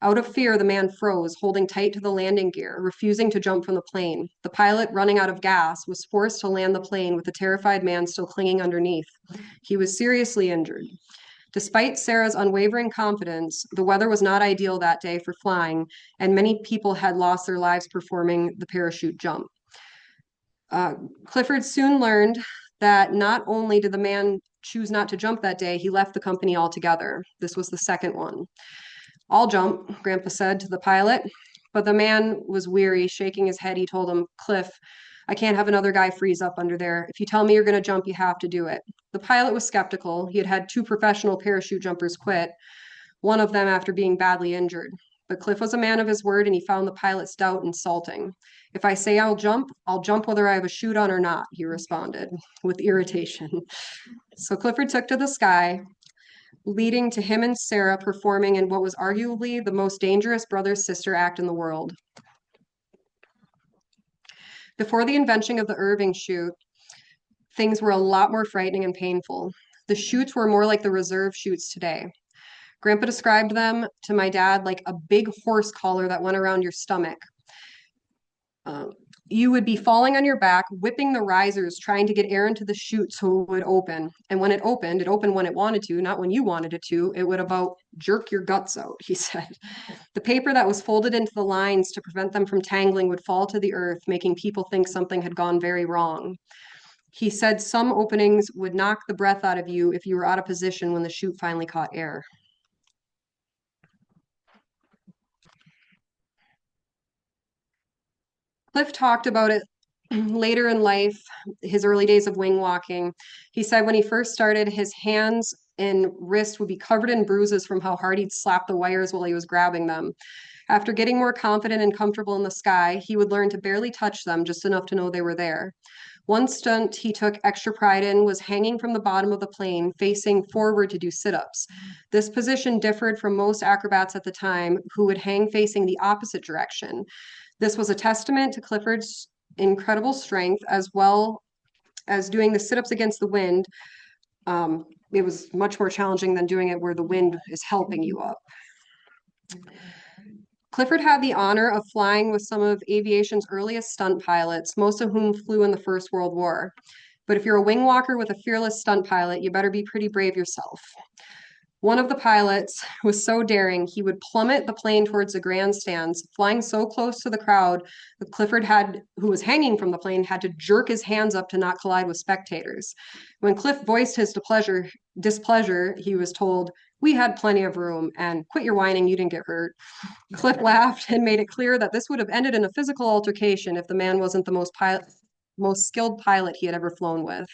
Out of fear, the man froze, holding tight to the landing gear, refusing to jump from the plane. The pilot, running out of gas, was forced to land the plane with the terrified man still clinging underneath. He was seriously injured. Despite Sarah's unwavering confidence, the weather was not ideal that day for flying, and many people had lost their lives performing the parachute jump. Clifford soon learned that not only did the man choose not to jump that day, he left the company altogether. This was the second one. I'll jump, Grandpa said to the pilot, but the man was weary. Shaking his head, he told him, Cliff, I can't have another guy freeze up under there. If you tell me you're going to jump, you have to do it. The pilot was skeptical. He had had two professional parachute jumpers quit, one of them after being badly injured. But Cliff was a man of his word, and he found the pilot's doubt insulting. If I say I'll jump whether I have a chute on or not, he responded with irritation. So Clifford took to the sky, leading to him and Sarah performing in what was arguably the most dangerous brother-sister act in the world. Before the invention of the Irving chute, things were a lot more frightening and painful. The chutes were more like the reserve chutes today. Grandpa described them to my dad like a big horse collar that went around your stomach. You would be falling on your back, whipping the risers, trying to get air into the chute so it would open. And when it opened when it wanted to, not when you wanted it to. It would about jerk your guts out, he said. The paper that was folded into the lines to prevent them from tangling would fall to the earth, making people think something had gone very wrong. He said some openings would knock the breath out of you if you were out of position when the chute finally caught air. Cliff talked about it later in life, his early days of wing walking. He said when he first started, his hands and wrist would be covered in bruises from how hard he'd slap the wires while he was grabbing them. After getting more confident and comfortable in the sky, he would learn to barely touch them, just enough to know they were there. One stunt he took extra pride in was hanging from the bottom of the plane, facing forward to do sit-ups. This position differed from most acrobats at the time, who would hang facing the opposite direction. This was a testament to Clifford's incredible strength, as well as doing the sit-ups against the wind. It was much more challenging than doing it where the wind is helping you up. Clifford had the honor of flying with some of aviation's earliest stunt pilots, most of whom flew in the First World War. But if you're a wing walker with a fearless stunt pilot, you better be pretty brave yourself. One of the pilots was so daring, he would plummet the plane towards the grandstands, flying so close to the crowd that Clifford who was hanging from the plane, had to jerk his hands up to not collide with spectators. When Cliff voiced his displeasure, he was told, "We had plenty of room, and quit your whining, you didn't get hurt." Cliff laughed and made it clear that this would have ended in a physical altercation if the man wasn't the most skilled pilot he had ever flown with.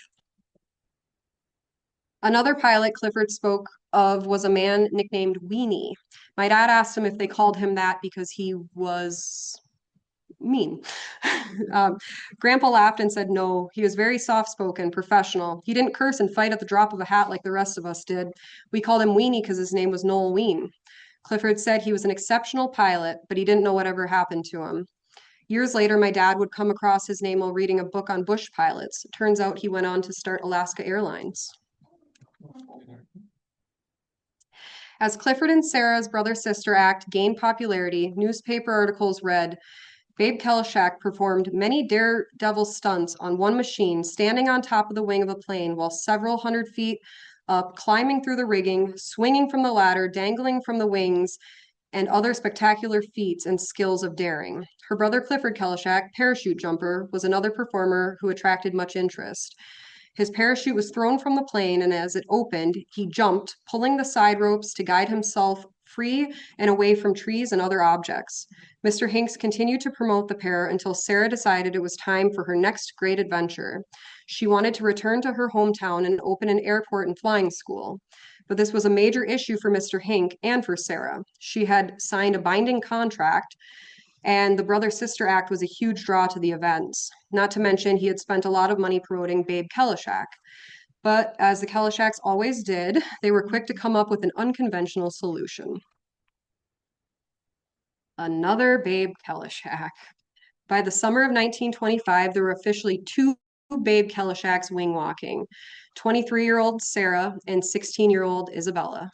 Another pilot Clifford spoke of was a man nicknamed Weenie. My dad asked him if they called him that because he was mean. Grandpa laughed and said no. He was very soft-spoken, professional. He didn't curse and fight at the drop of a hat like the rest of us did. We called him Weenie because his name was Noel Ween. Clifford said he was an exceptional pilot, but he didn't know whatever happened to him. Years later, my dad would come across his name while reading a book on bush pilots. It turns out he went on to start Alaska Airlines. As Clifford and Sarah's brother-sister act gained popularity, newspaper articles read, Babe Kalishek performed many daredevil stunts on one machine, standing on top of the wing of a plane while several hundred feet up, climbing through the rigging, swinging from the ladder, dangling from the wings, and other spectacular feats and skills of daring. Her brother Clifford Kalishek, parachute jumper, was another performer who attracted much interest. His parachute was thrown from the plane, and as it opened, he jumped, pulling the side ropes to guide himself free and away from trees and other objects. Mr. Hinks continued to promote the pair until Sarah decided it was time for her next great adventure. She wanted to return to her hometown and open an airport and flying school. But this was a major issue for Mr. Hink and for Sarah. She had signed a binding contract, and the brother-sister act was a huge draw to the events. Not to mention, he had spent a lot of money promoting Babe Kalishek. But as the Kalisheks always did, they were quick to come up with an unconventional solution. Another Babe Kalishek. By the summer of 1925, there were officially two Babe Kalisheks wing walking, 23-year-old Sarah and 16-year-old Isabella.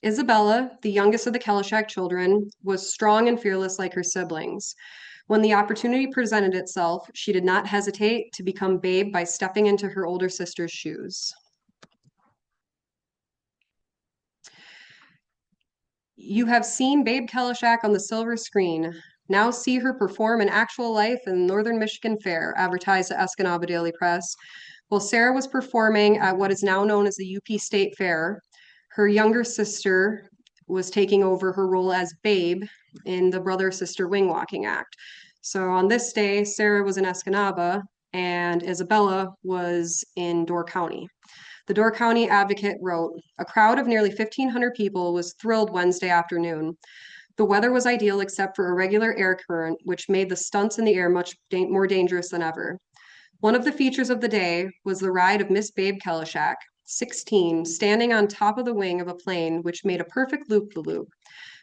Isabella, the youngest of the Kalishek children, was strong and fearless like her siblings. When the opportunity presented itself, she did not hesitate to become Babe by stepping into her older sister's shoes. You have seen Babe Kalishak on the silver screen. Now see her perform in actual life in Northern Michigan Fair, advertised at Escanaba Daily Press. While Sarah was performing at what is now known as the UP State Fair, her younger sister was taking over her role as Babe in the brother-sister wing walking act. So on this day, Sarah was in Escanaba and Isabella was in Door County. The Door County Advocate wrote, "A crowd of nearly 1,500 people was thrilled Wednesday afternoon. The weather was ideal except for a regular air current, which made the stunts in the air much more dangerous than ever. One of the features of the day was the ride of Miss Babe Kalishak, 16, standing on top of the wing of a plane, which made a perfect loop-the-loop.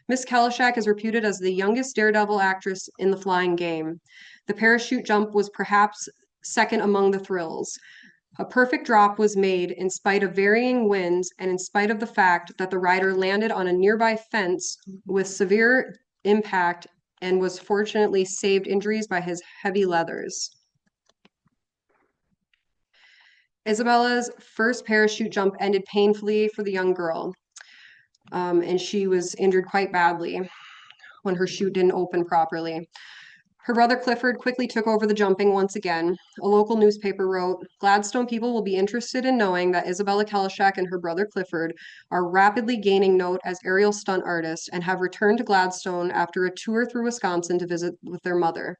Miss Kalishak is reputed as the youngest daredevil actress in the flying game. The parachute jump was perhaps second among the thrills. A perfect drop was made in spite of varying winds and in spite of the fact that the rider landed on a nearby fence with severe impact and was fortunately saved injuries by his heavy leathers." Isabella's first parachute jump ended painfully for the young girl, and she was injured quite badly when her chute didn't open properly. Her brother Clifford quickly took over the jumping once again. A local newspaper wrote, "Gladstone people will be interested in knowing that Isabella Kalishak and her brother Clifford are rapidly gaining note as aerial stunt artists and have returned to Gladstone after a tour through Wisconsin to visit with their mother.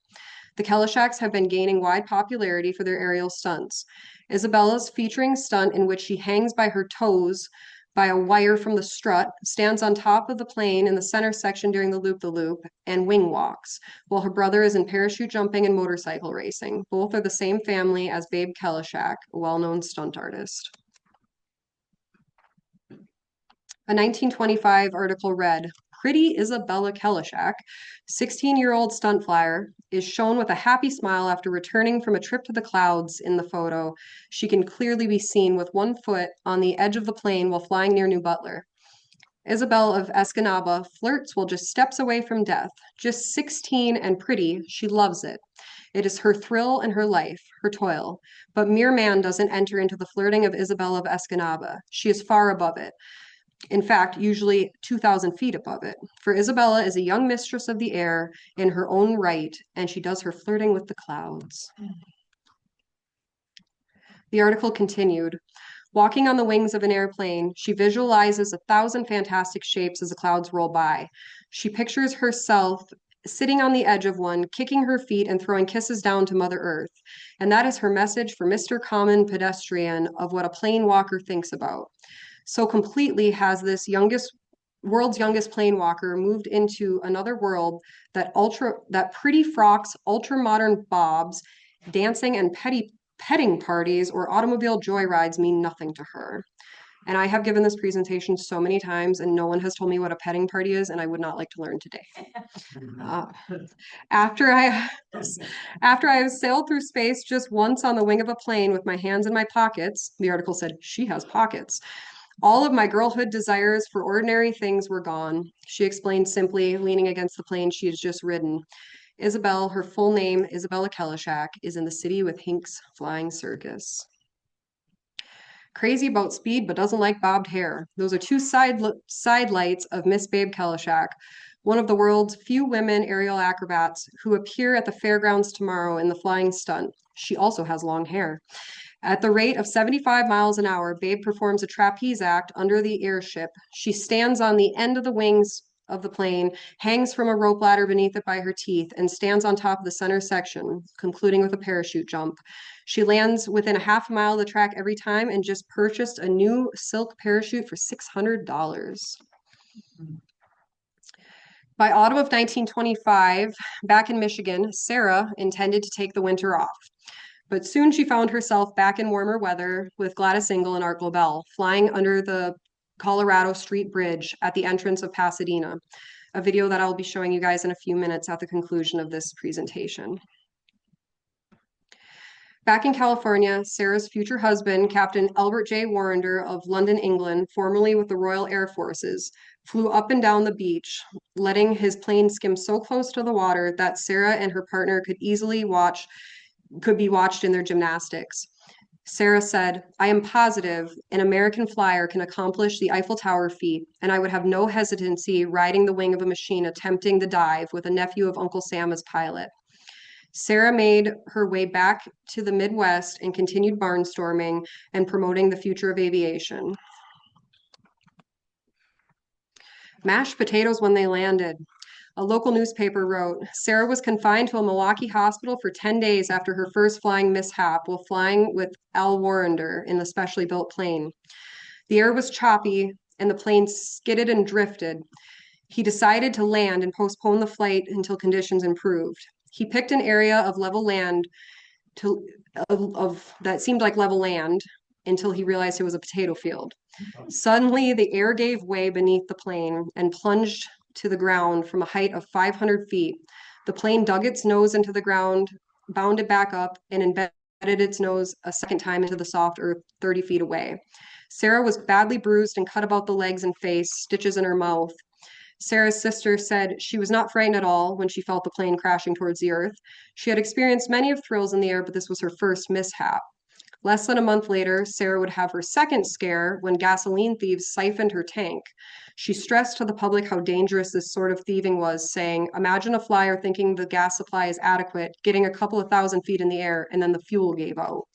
The Kalishaks have been gaining wide popularity for their aerial stunts. Isabella's featuring stunt in which she hangs by her toes by a wire from the strut, stands on top of the plane in the center section during the loop-the-loop, and wing walks, while her brother is in parachute jumping and motorcycle racing. Both are the same family as Babe Kalishak, a well-known stunt artist." A 1925 article read, "Pretty Isabella Kalishak, 16-year-old stunt flyer, is shown with a happy smile after returning from a trip to the clouds in the photo. She can clearly be seen with one foot on the edge of the plane while flying near New Butler. Isabel of Escanaba flirts while just steps away from death. Just 16 and pretty, she loves it. It is her thrill and her life, her toil. But mere man doesn't enter into the flirting of Isabel of Escanaba. She is far above it. In fact, usually 2,000 feet above it. For Isabella is a young mistress of the air in her own right, and she does her flirting with the clouds." The article continued, "Walking on the wings of an airplane, she visualizes 1,000 fantastic shapes as the clouds roll by. She pictures herself sitting on the edge of one, kicking her feet and throwing kisses down to Mother Earth. And that is her message for Mr. Common Pedestrian of what a plane walker thinks about. So completely has this world's youngest plane walker moved into another world that pretty frocks, ultra modern bobs, dancing and petting parties or automobile joyrides mean nothing to her." And I have given this presentation so many times and no one has told me what a petting party is, and I would not like to learn today. Uh, after I have sailed through space just once on the wing of a plane with my hands in my pockets, the article said, she has pockets, all of my girlhood desires for ordinary things were gone, she explained simply, leaning against the plane she has just ridden. Isabel, her full name, Isabella Kalishak, is in the city with Hink's Flying Circus. Crazy about speed, but doesn't like bobbed hair. Those are two side lights of Miss Babe Kalishak, one of the world's few women aerial acrobats who appear at the fairgrounds tomorrow in the flying stunt. She also has long hair. At the rate of 75 miles an hour, Babe performs a trapeze act under the airship. She stands on the end of the wings of the plane, hangs from a rope ladder beneath it by her teeth, and stands on top of the center section, concluding with a parachute jump. She lands within a half mile of the track every time and just purchased a new silk parachute for $600. By autumn of 1925, back in Michigan, Sarah intended to take the winter off. But soon she found herself back in warmer weather with Gladys Ingle and Art Globell, flying under the Colorado Street Bridge at the entrance of Pasadena, a video that I'll be showing you guys in a few minutes at the conclusion of this presentation. Back in California, Sarah's future husband, Captain Albert J. Warrender of London, England, formerly with the Royal Air Forces, flew up and down the beach, letting his plane skim so close to the water that Sarah and her partner could be watched in their gymnastics. Sarah said, I am positive an American flyer can accomplish the Eiffel Tower feat, and I would have no hesitancy riding the wing of a machine attempting the dive with a nephew of Uncle Sam as pilot. Sarah made her way back to the Midwest and continued barnstorming and promoting the future of aviation. Mashed potatoes when they landed. A local newspaper wrote, Sarah was confined to a Milwaukee hospital for 10 days after her first flying mishap while flying with Al Warrender in the specially built plane. The air was choppy and the plane skidded and drifted. He decided to land and postpone the flight until conditions improved. He picked an area of level land to that seemed like level land until he realized it was a potato field. Suddenly, the air gave way beneath the plane and plunged to the ground from a height of 500 feet. The plane dug its nose into the ground, bounded back up, and embedded its nose a second time into the soft earth 30 feet away. Sarah was badly bruised and cut about the legs and face, stitches in her mouth. Sarah's sister said she was not frightened at all when she felt the plane crashing towards the earth. She had experienced many of thrills in the air, but this was her first mishap. Less than a month later, Sarah would have her second scare when gasoline thieves siphoned her tank. She stressed to the public how dangerous this sort of thieving was, saying, imagine a flyer thinking the gas supply is adequate, getting a couple of thousand feet in the air, and then the fuel gave out.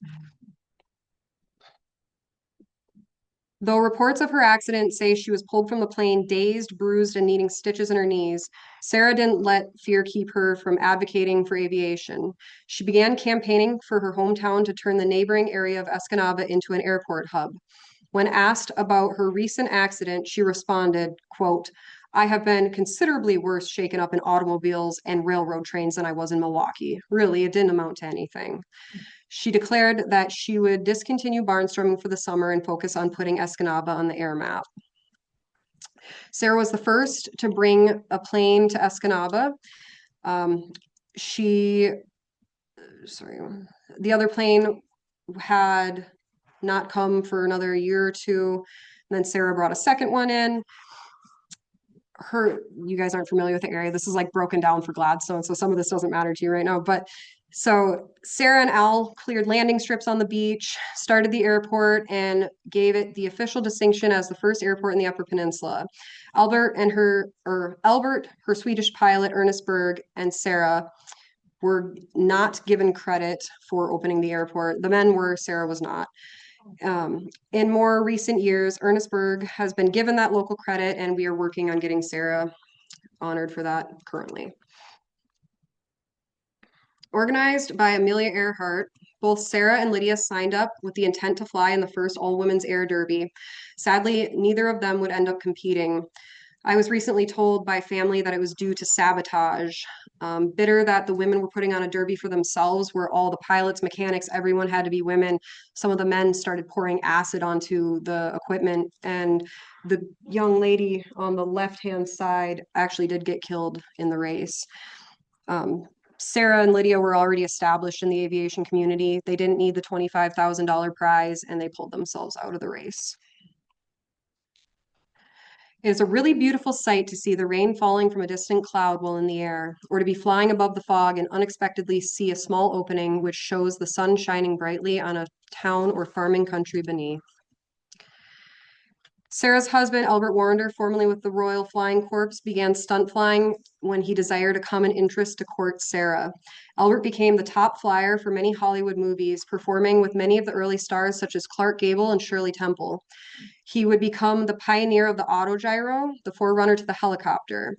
Though reports of her accident say she was pulled from the plane dazed, bruised, and needing stitches in her knees, Sarah didn't let fear keep her from advocating for aviation. She began campaigning for her hometown to turn the neighboring area of Escanaba into an airport hub. When asked about her recent accident, she responded, quote, I have been considerably worse shaken up in automobiles and railroad trains than I was in Milwaukee. Really, it didn't amount to anything. She declared that she would discontinue barnstorming for the summer and focus on putting Escanaba on the air map. Sarah was the first to bring a plane to Escanaba. Um, she, sorry, the other plane had not come for another year or two. And then Sarah brought a second one in. You guys aren't familiar with the area. This is like broken down for Gladstone, so some of this doesn't matter to you right now. But so Sarah and Al cleared landing strips on the beach, started the airport, and gave it the official distinction as the first airport in the Upper Peninsula. Albert, her Swedish pilot, Ernest Berg, and Sarah were not given credit for opening the airport. The men were, Sarah was not. In more recent years, Ernest Berg has been given that local credit, and we are working on getting Sarah honored for that currently. Organized by Amelia Earhart, both Sarah and Lydia signed up with the intent to fly in the first all-women's air derby. Sadly, neither of them would end up competing. I was recently told by family that it was due to sabotage. Bitter that the women were putting on a derby for themselves, where all the pilots, mechanics, everyone had to be women. Some of the men started pouring acid onto the equipment, and the young lady on the left-hand side actually did get killed in the race. Sarah and Lydia were already established in the aviation community. They didn't need the $25,000 prize, and they pulled themselves out of the race. It is a really beautiful sight to see the rain falling from a distant cloud while in the air, or to be flying above the fog and unexpectedly see a small opening which shows the sun shining brightly on a town or farming country beneath. Sarah's husband, Albert Warrender, formerly with the Royal Flying Corps, began stunt flying when he desired a common interest to court Sarah. Albert became the top flyer for many Hollywood movies, performing with many of the early stars such as Clark Gable and Shirley Temple. He would become the pioneer of the autogyro, the forerunner to the helicopter.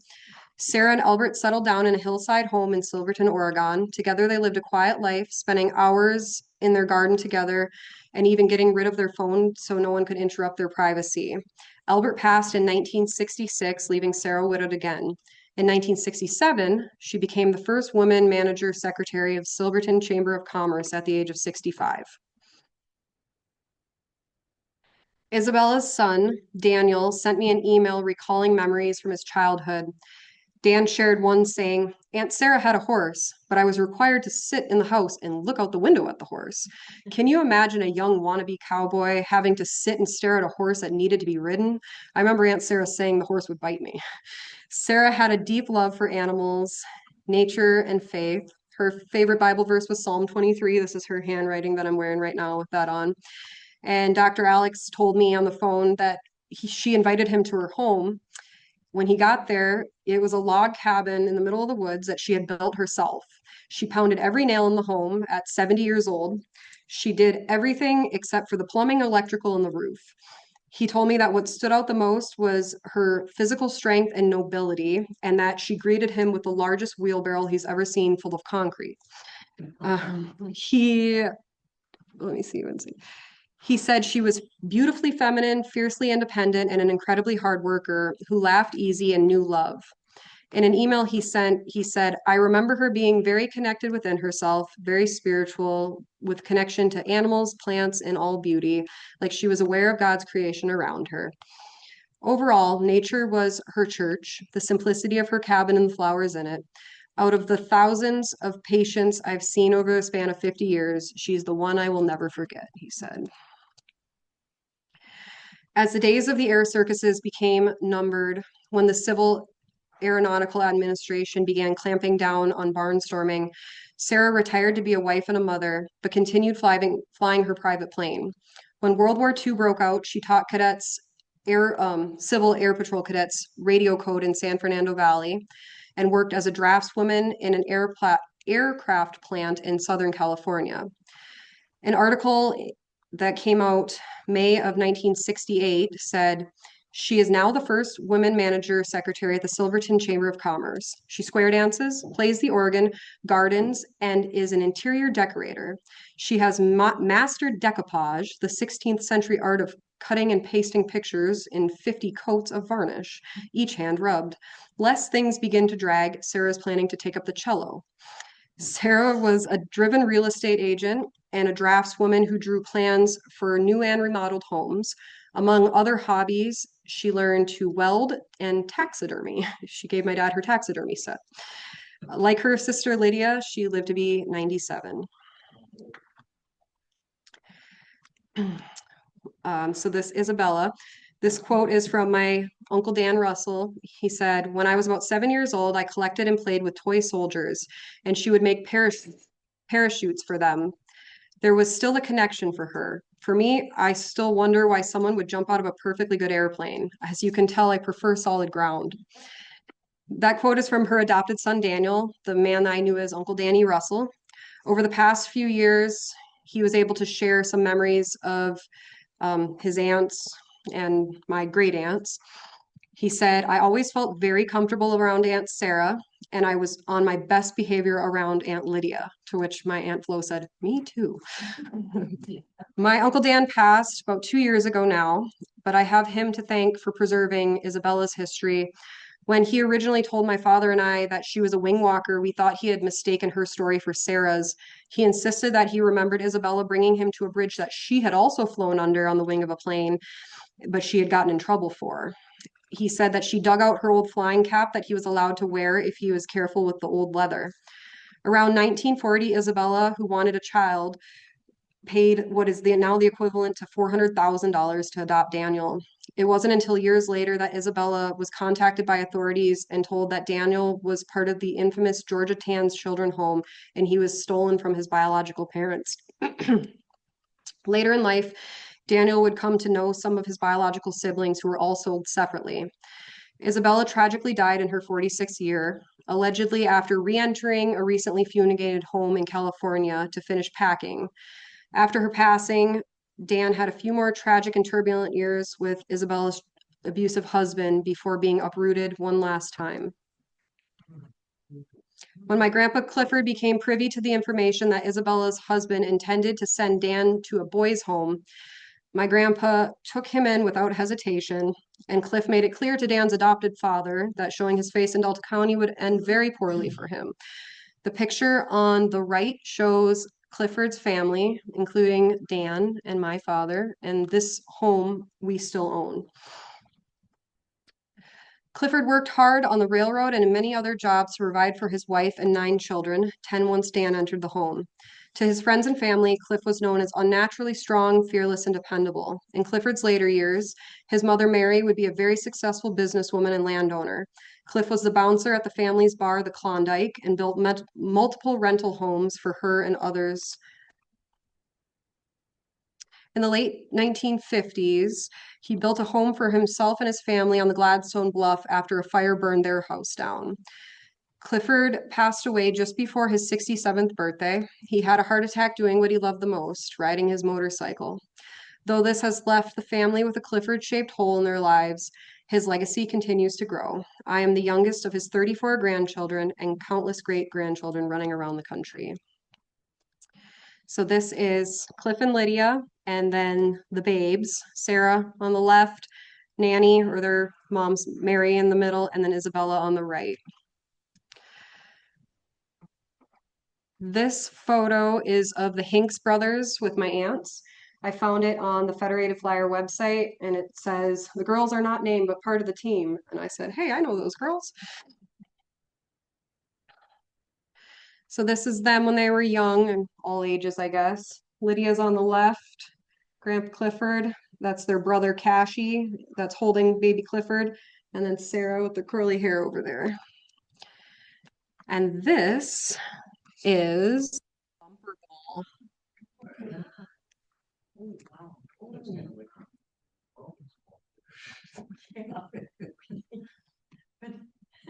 Sarah and Albert settled down in a hillside home in Silverton, Oregon. Together, they lived a quiet life, spending hours in their garden together and even getting rid of their phone so no one could interrupt their privacy. Albert passed in 1966, leaving Sarah widowed again. In 1967, she became the first woman manager secretary of Silverton Chamber of Commerce at the age of 65. Isabella's son, Daniel, sent me an email recalling memories from his childhood. Dan shared one saying, Aunt Sarah had a horse, but I was required to sit in the house and look out the window at the horse. Can you imagine a young wannabe cowboy having to sit and stare at a horse that needed to be ridden? I remember Aunt Sarah saying the horse would bite me. Sarah had a deep love for animals, nature, and faith. Her favorite Bible verse was Psalm 23. This is her handwriting that I'm wearing right now with that on. And Dr. Alex told me on the phone that she invited him to her home. When he got there, it was a log cabin in the middle of the woods that she had built herself. She pounded every nail in the home at 70 years old. She did everything except for the plumbing, electrical, and the roof. He told me that what stood out the most was her physical strength and nobility, and that she greeted him with the largest wheelbarrow he's ever seen full of concrete. He, let me see, he said she was beautifully feminine, fiercely independent, and an incredibly hard worker who laughed easy and knew love. In an email he sent, he said, I remember her being very connected within herself, very spiritual, with connection to animals, plants, and all beauty, like she was aware of God's creation around her. Overall, nature was her church, the simplicity of her cabin and the flowers in it. Out of the thousands of patients I've seen over the span of 50 years, she's the one I will never forget, he said. As the days of the air circuses became numbered, when the Civil Aeronautical Administration began clamping down on barnstorming, Sarah retired to be a wife and a mother, but continued flying her private plane. When World War II broke out, she taught Civil Air Patrol cadets radio code in San Fernando Valley and worked as a draftswoman in an aircraft plant in Southern California. An article that came out May of 1968 said, she is now the first women manager secretary at the Silverton Chamber of Commerce. She square dances, plays the organ, gardens, and is an interior decorator. She has mastered decoupage, the 16th century art of cutting and pasting pictures in 50 coats of varnish, each hand rubbed. Lest things begin to drag, Sarah is planning to take up the cello. Sarah was a driven real estate agent and a draftswoman who drew plans for new and remodeled homes. Among other hobbies, she learned to weld and taxidermy. She gave my dad her taxidermy set. Like her sister Lydia, she lived to be 97. So this Isabella. This quote is from my Uncle Dan Russell. He said, when I was about 7 years old, I collected and played with toy soldiers, and she would make parachutes for them. There was still a connection for her. For me, I still wonder why someone would jump out of a perfectly good airplane. As you can tell, I prefer solid ground. That quote is from her adopted son, Daniel, the man I knew as Uncle Danny Russell. Over the past few years, he was able to share some memories of his aunts and my great aunts. He said, I always felt very comfortable around Aunt Sarah, and I was on my best behavior around Aunt Lydia, to which my Aunt Flo said, me too. My Uncle Dan passed about 2 years ago now, but I have him to thank for preserving Isabella's history. When he originally told my father and I that she was a wing walker, we thought he had mistaken her story for Sarah's. He insisted that he remembered Isabella bringing him to a bridge that she had also flown under on the wing of a plane, but she had gotten in trouble for. He said that she dug out her old flying cap that he was allowed to wear if he was careful with the old leather. Around 1940, Isabella, who wanted a child, paid what is now the equivalent to $400,000 to adopt Daniel. It wasn't until years later that Isabella was contacted by authorities and told that Daniel was part of the infamous Georgia Tan's children home and he was stolen from his biological parents. Later in life, Daniel would come to know some of his biological siblings who were all sold separately. Isabella tragically died in her 46th year, allegedly after re-entering a recently fumigated home in California to finish packing. After her passing, Dan had a few more tragic and turbulent years with Isabella's abusive husband before being uprooted one last time. When my grandpa Clifford became privy to the information that Isabella's husband intended to send Dan to a boys' home, my grandpa took him in without hesitation, and Cliff made it clear to Dan's adopted father that showing his face in Delta County would end very poorly for him. The picture on the right shows Clifford's family, including Dan and my father, and this home we still own. Clifford worked hard on the railroad and in many other jobs to provide for his wife and 9 children, 10 once Dan entered the home. To his friends and family, Cliff was known as unnaturally strong, fearless, and dependable. In Clifford's later years, his mother Mary would be a very successful businesswoman and landowner. Cliff was the bouncer at the family's bar, the Klondike, and built multiple rental homes for her and others. In the late 1950s, he built a home for himself and his family on the Gladstone Bluff after a fire burned their house down. Clifford passed away just before his 67th birthday. He had a heart attack doing what he loved the most, riding his motorcycle. Though this has left the family with a Clifford-shaped hole in their lives, his legacy continues to grow. I am the youngest of his 34 grandchildren and countless great-grandchildren running around the country. So this is Cliff and Lydia, and then the babes, Sarah on the left, Nanny, or their mom's Mary in the middle, and then Isabella on the right. This photo is of the Hinks brothers with my aunts. I found it on the Federated Flyer website, and it says, the girls are not named, but part of the team. And I said, hey, I know those girls. So this is them when they were young and all ages, I guess. Lydia's on the left, Grandpa Clifford. That's their brother Cashy, that's holding baby Clifford. And then Sarah with the curly hair over there. And this is Bumper Ball.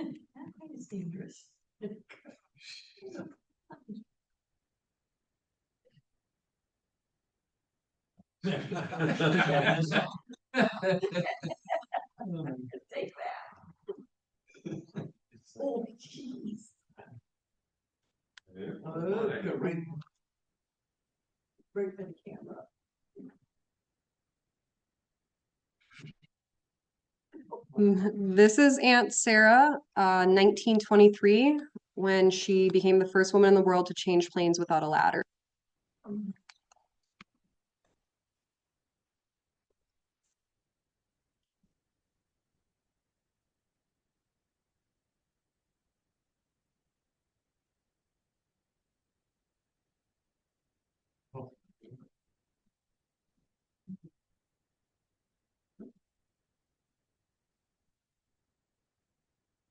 That is dangerous. Take that. Oh, jeez. Right for the camera. This is Aunt Sarah, 1923, when she became the first woman in the world to change planes without a ladder.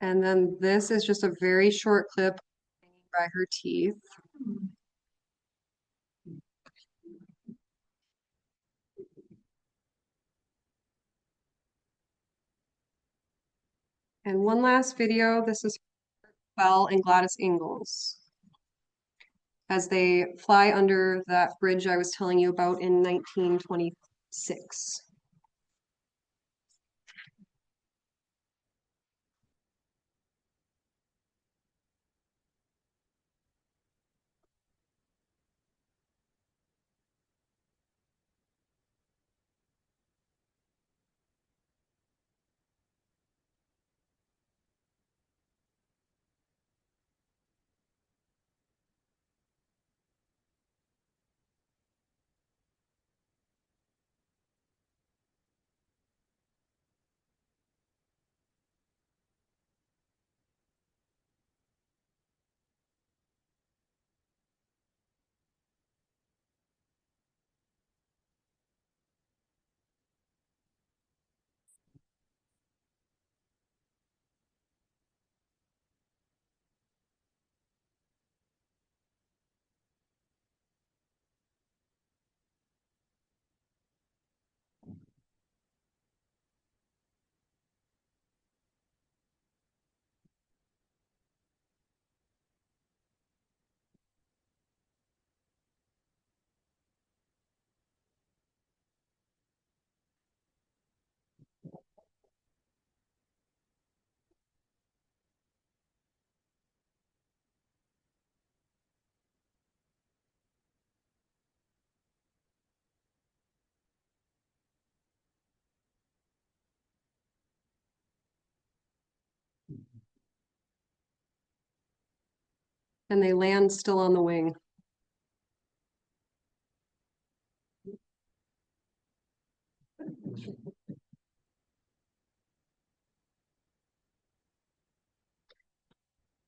And then this is just a very short clip by her teeth. And one last video, this is Belle and Gladys Ingalls as they fly under that bridge I was telling you about in 1926. And they land still on the wing.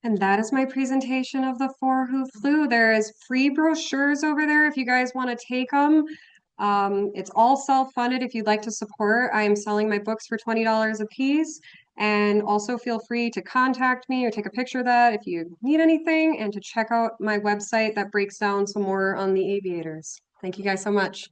And that is my presentation of the four who flew. There is free brochures over there if you guys want to take them. It's all self-funded if you'd like to support. I am selling my books for $20 a piece. And also feel free to contact me or take a picture of that if you need anything and to check out my website that breaks down some more on the aviators. Thank you guys so much.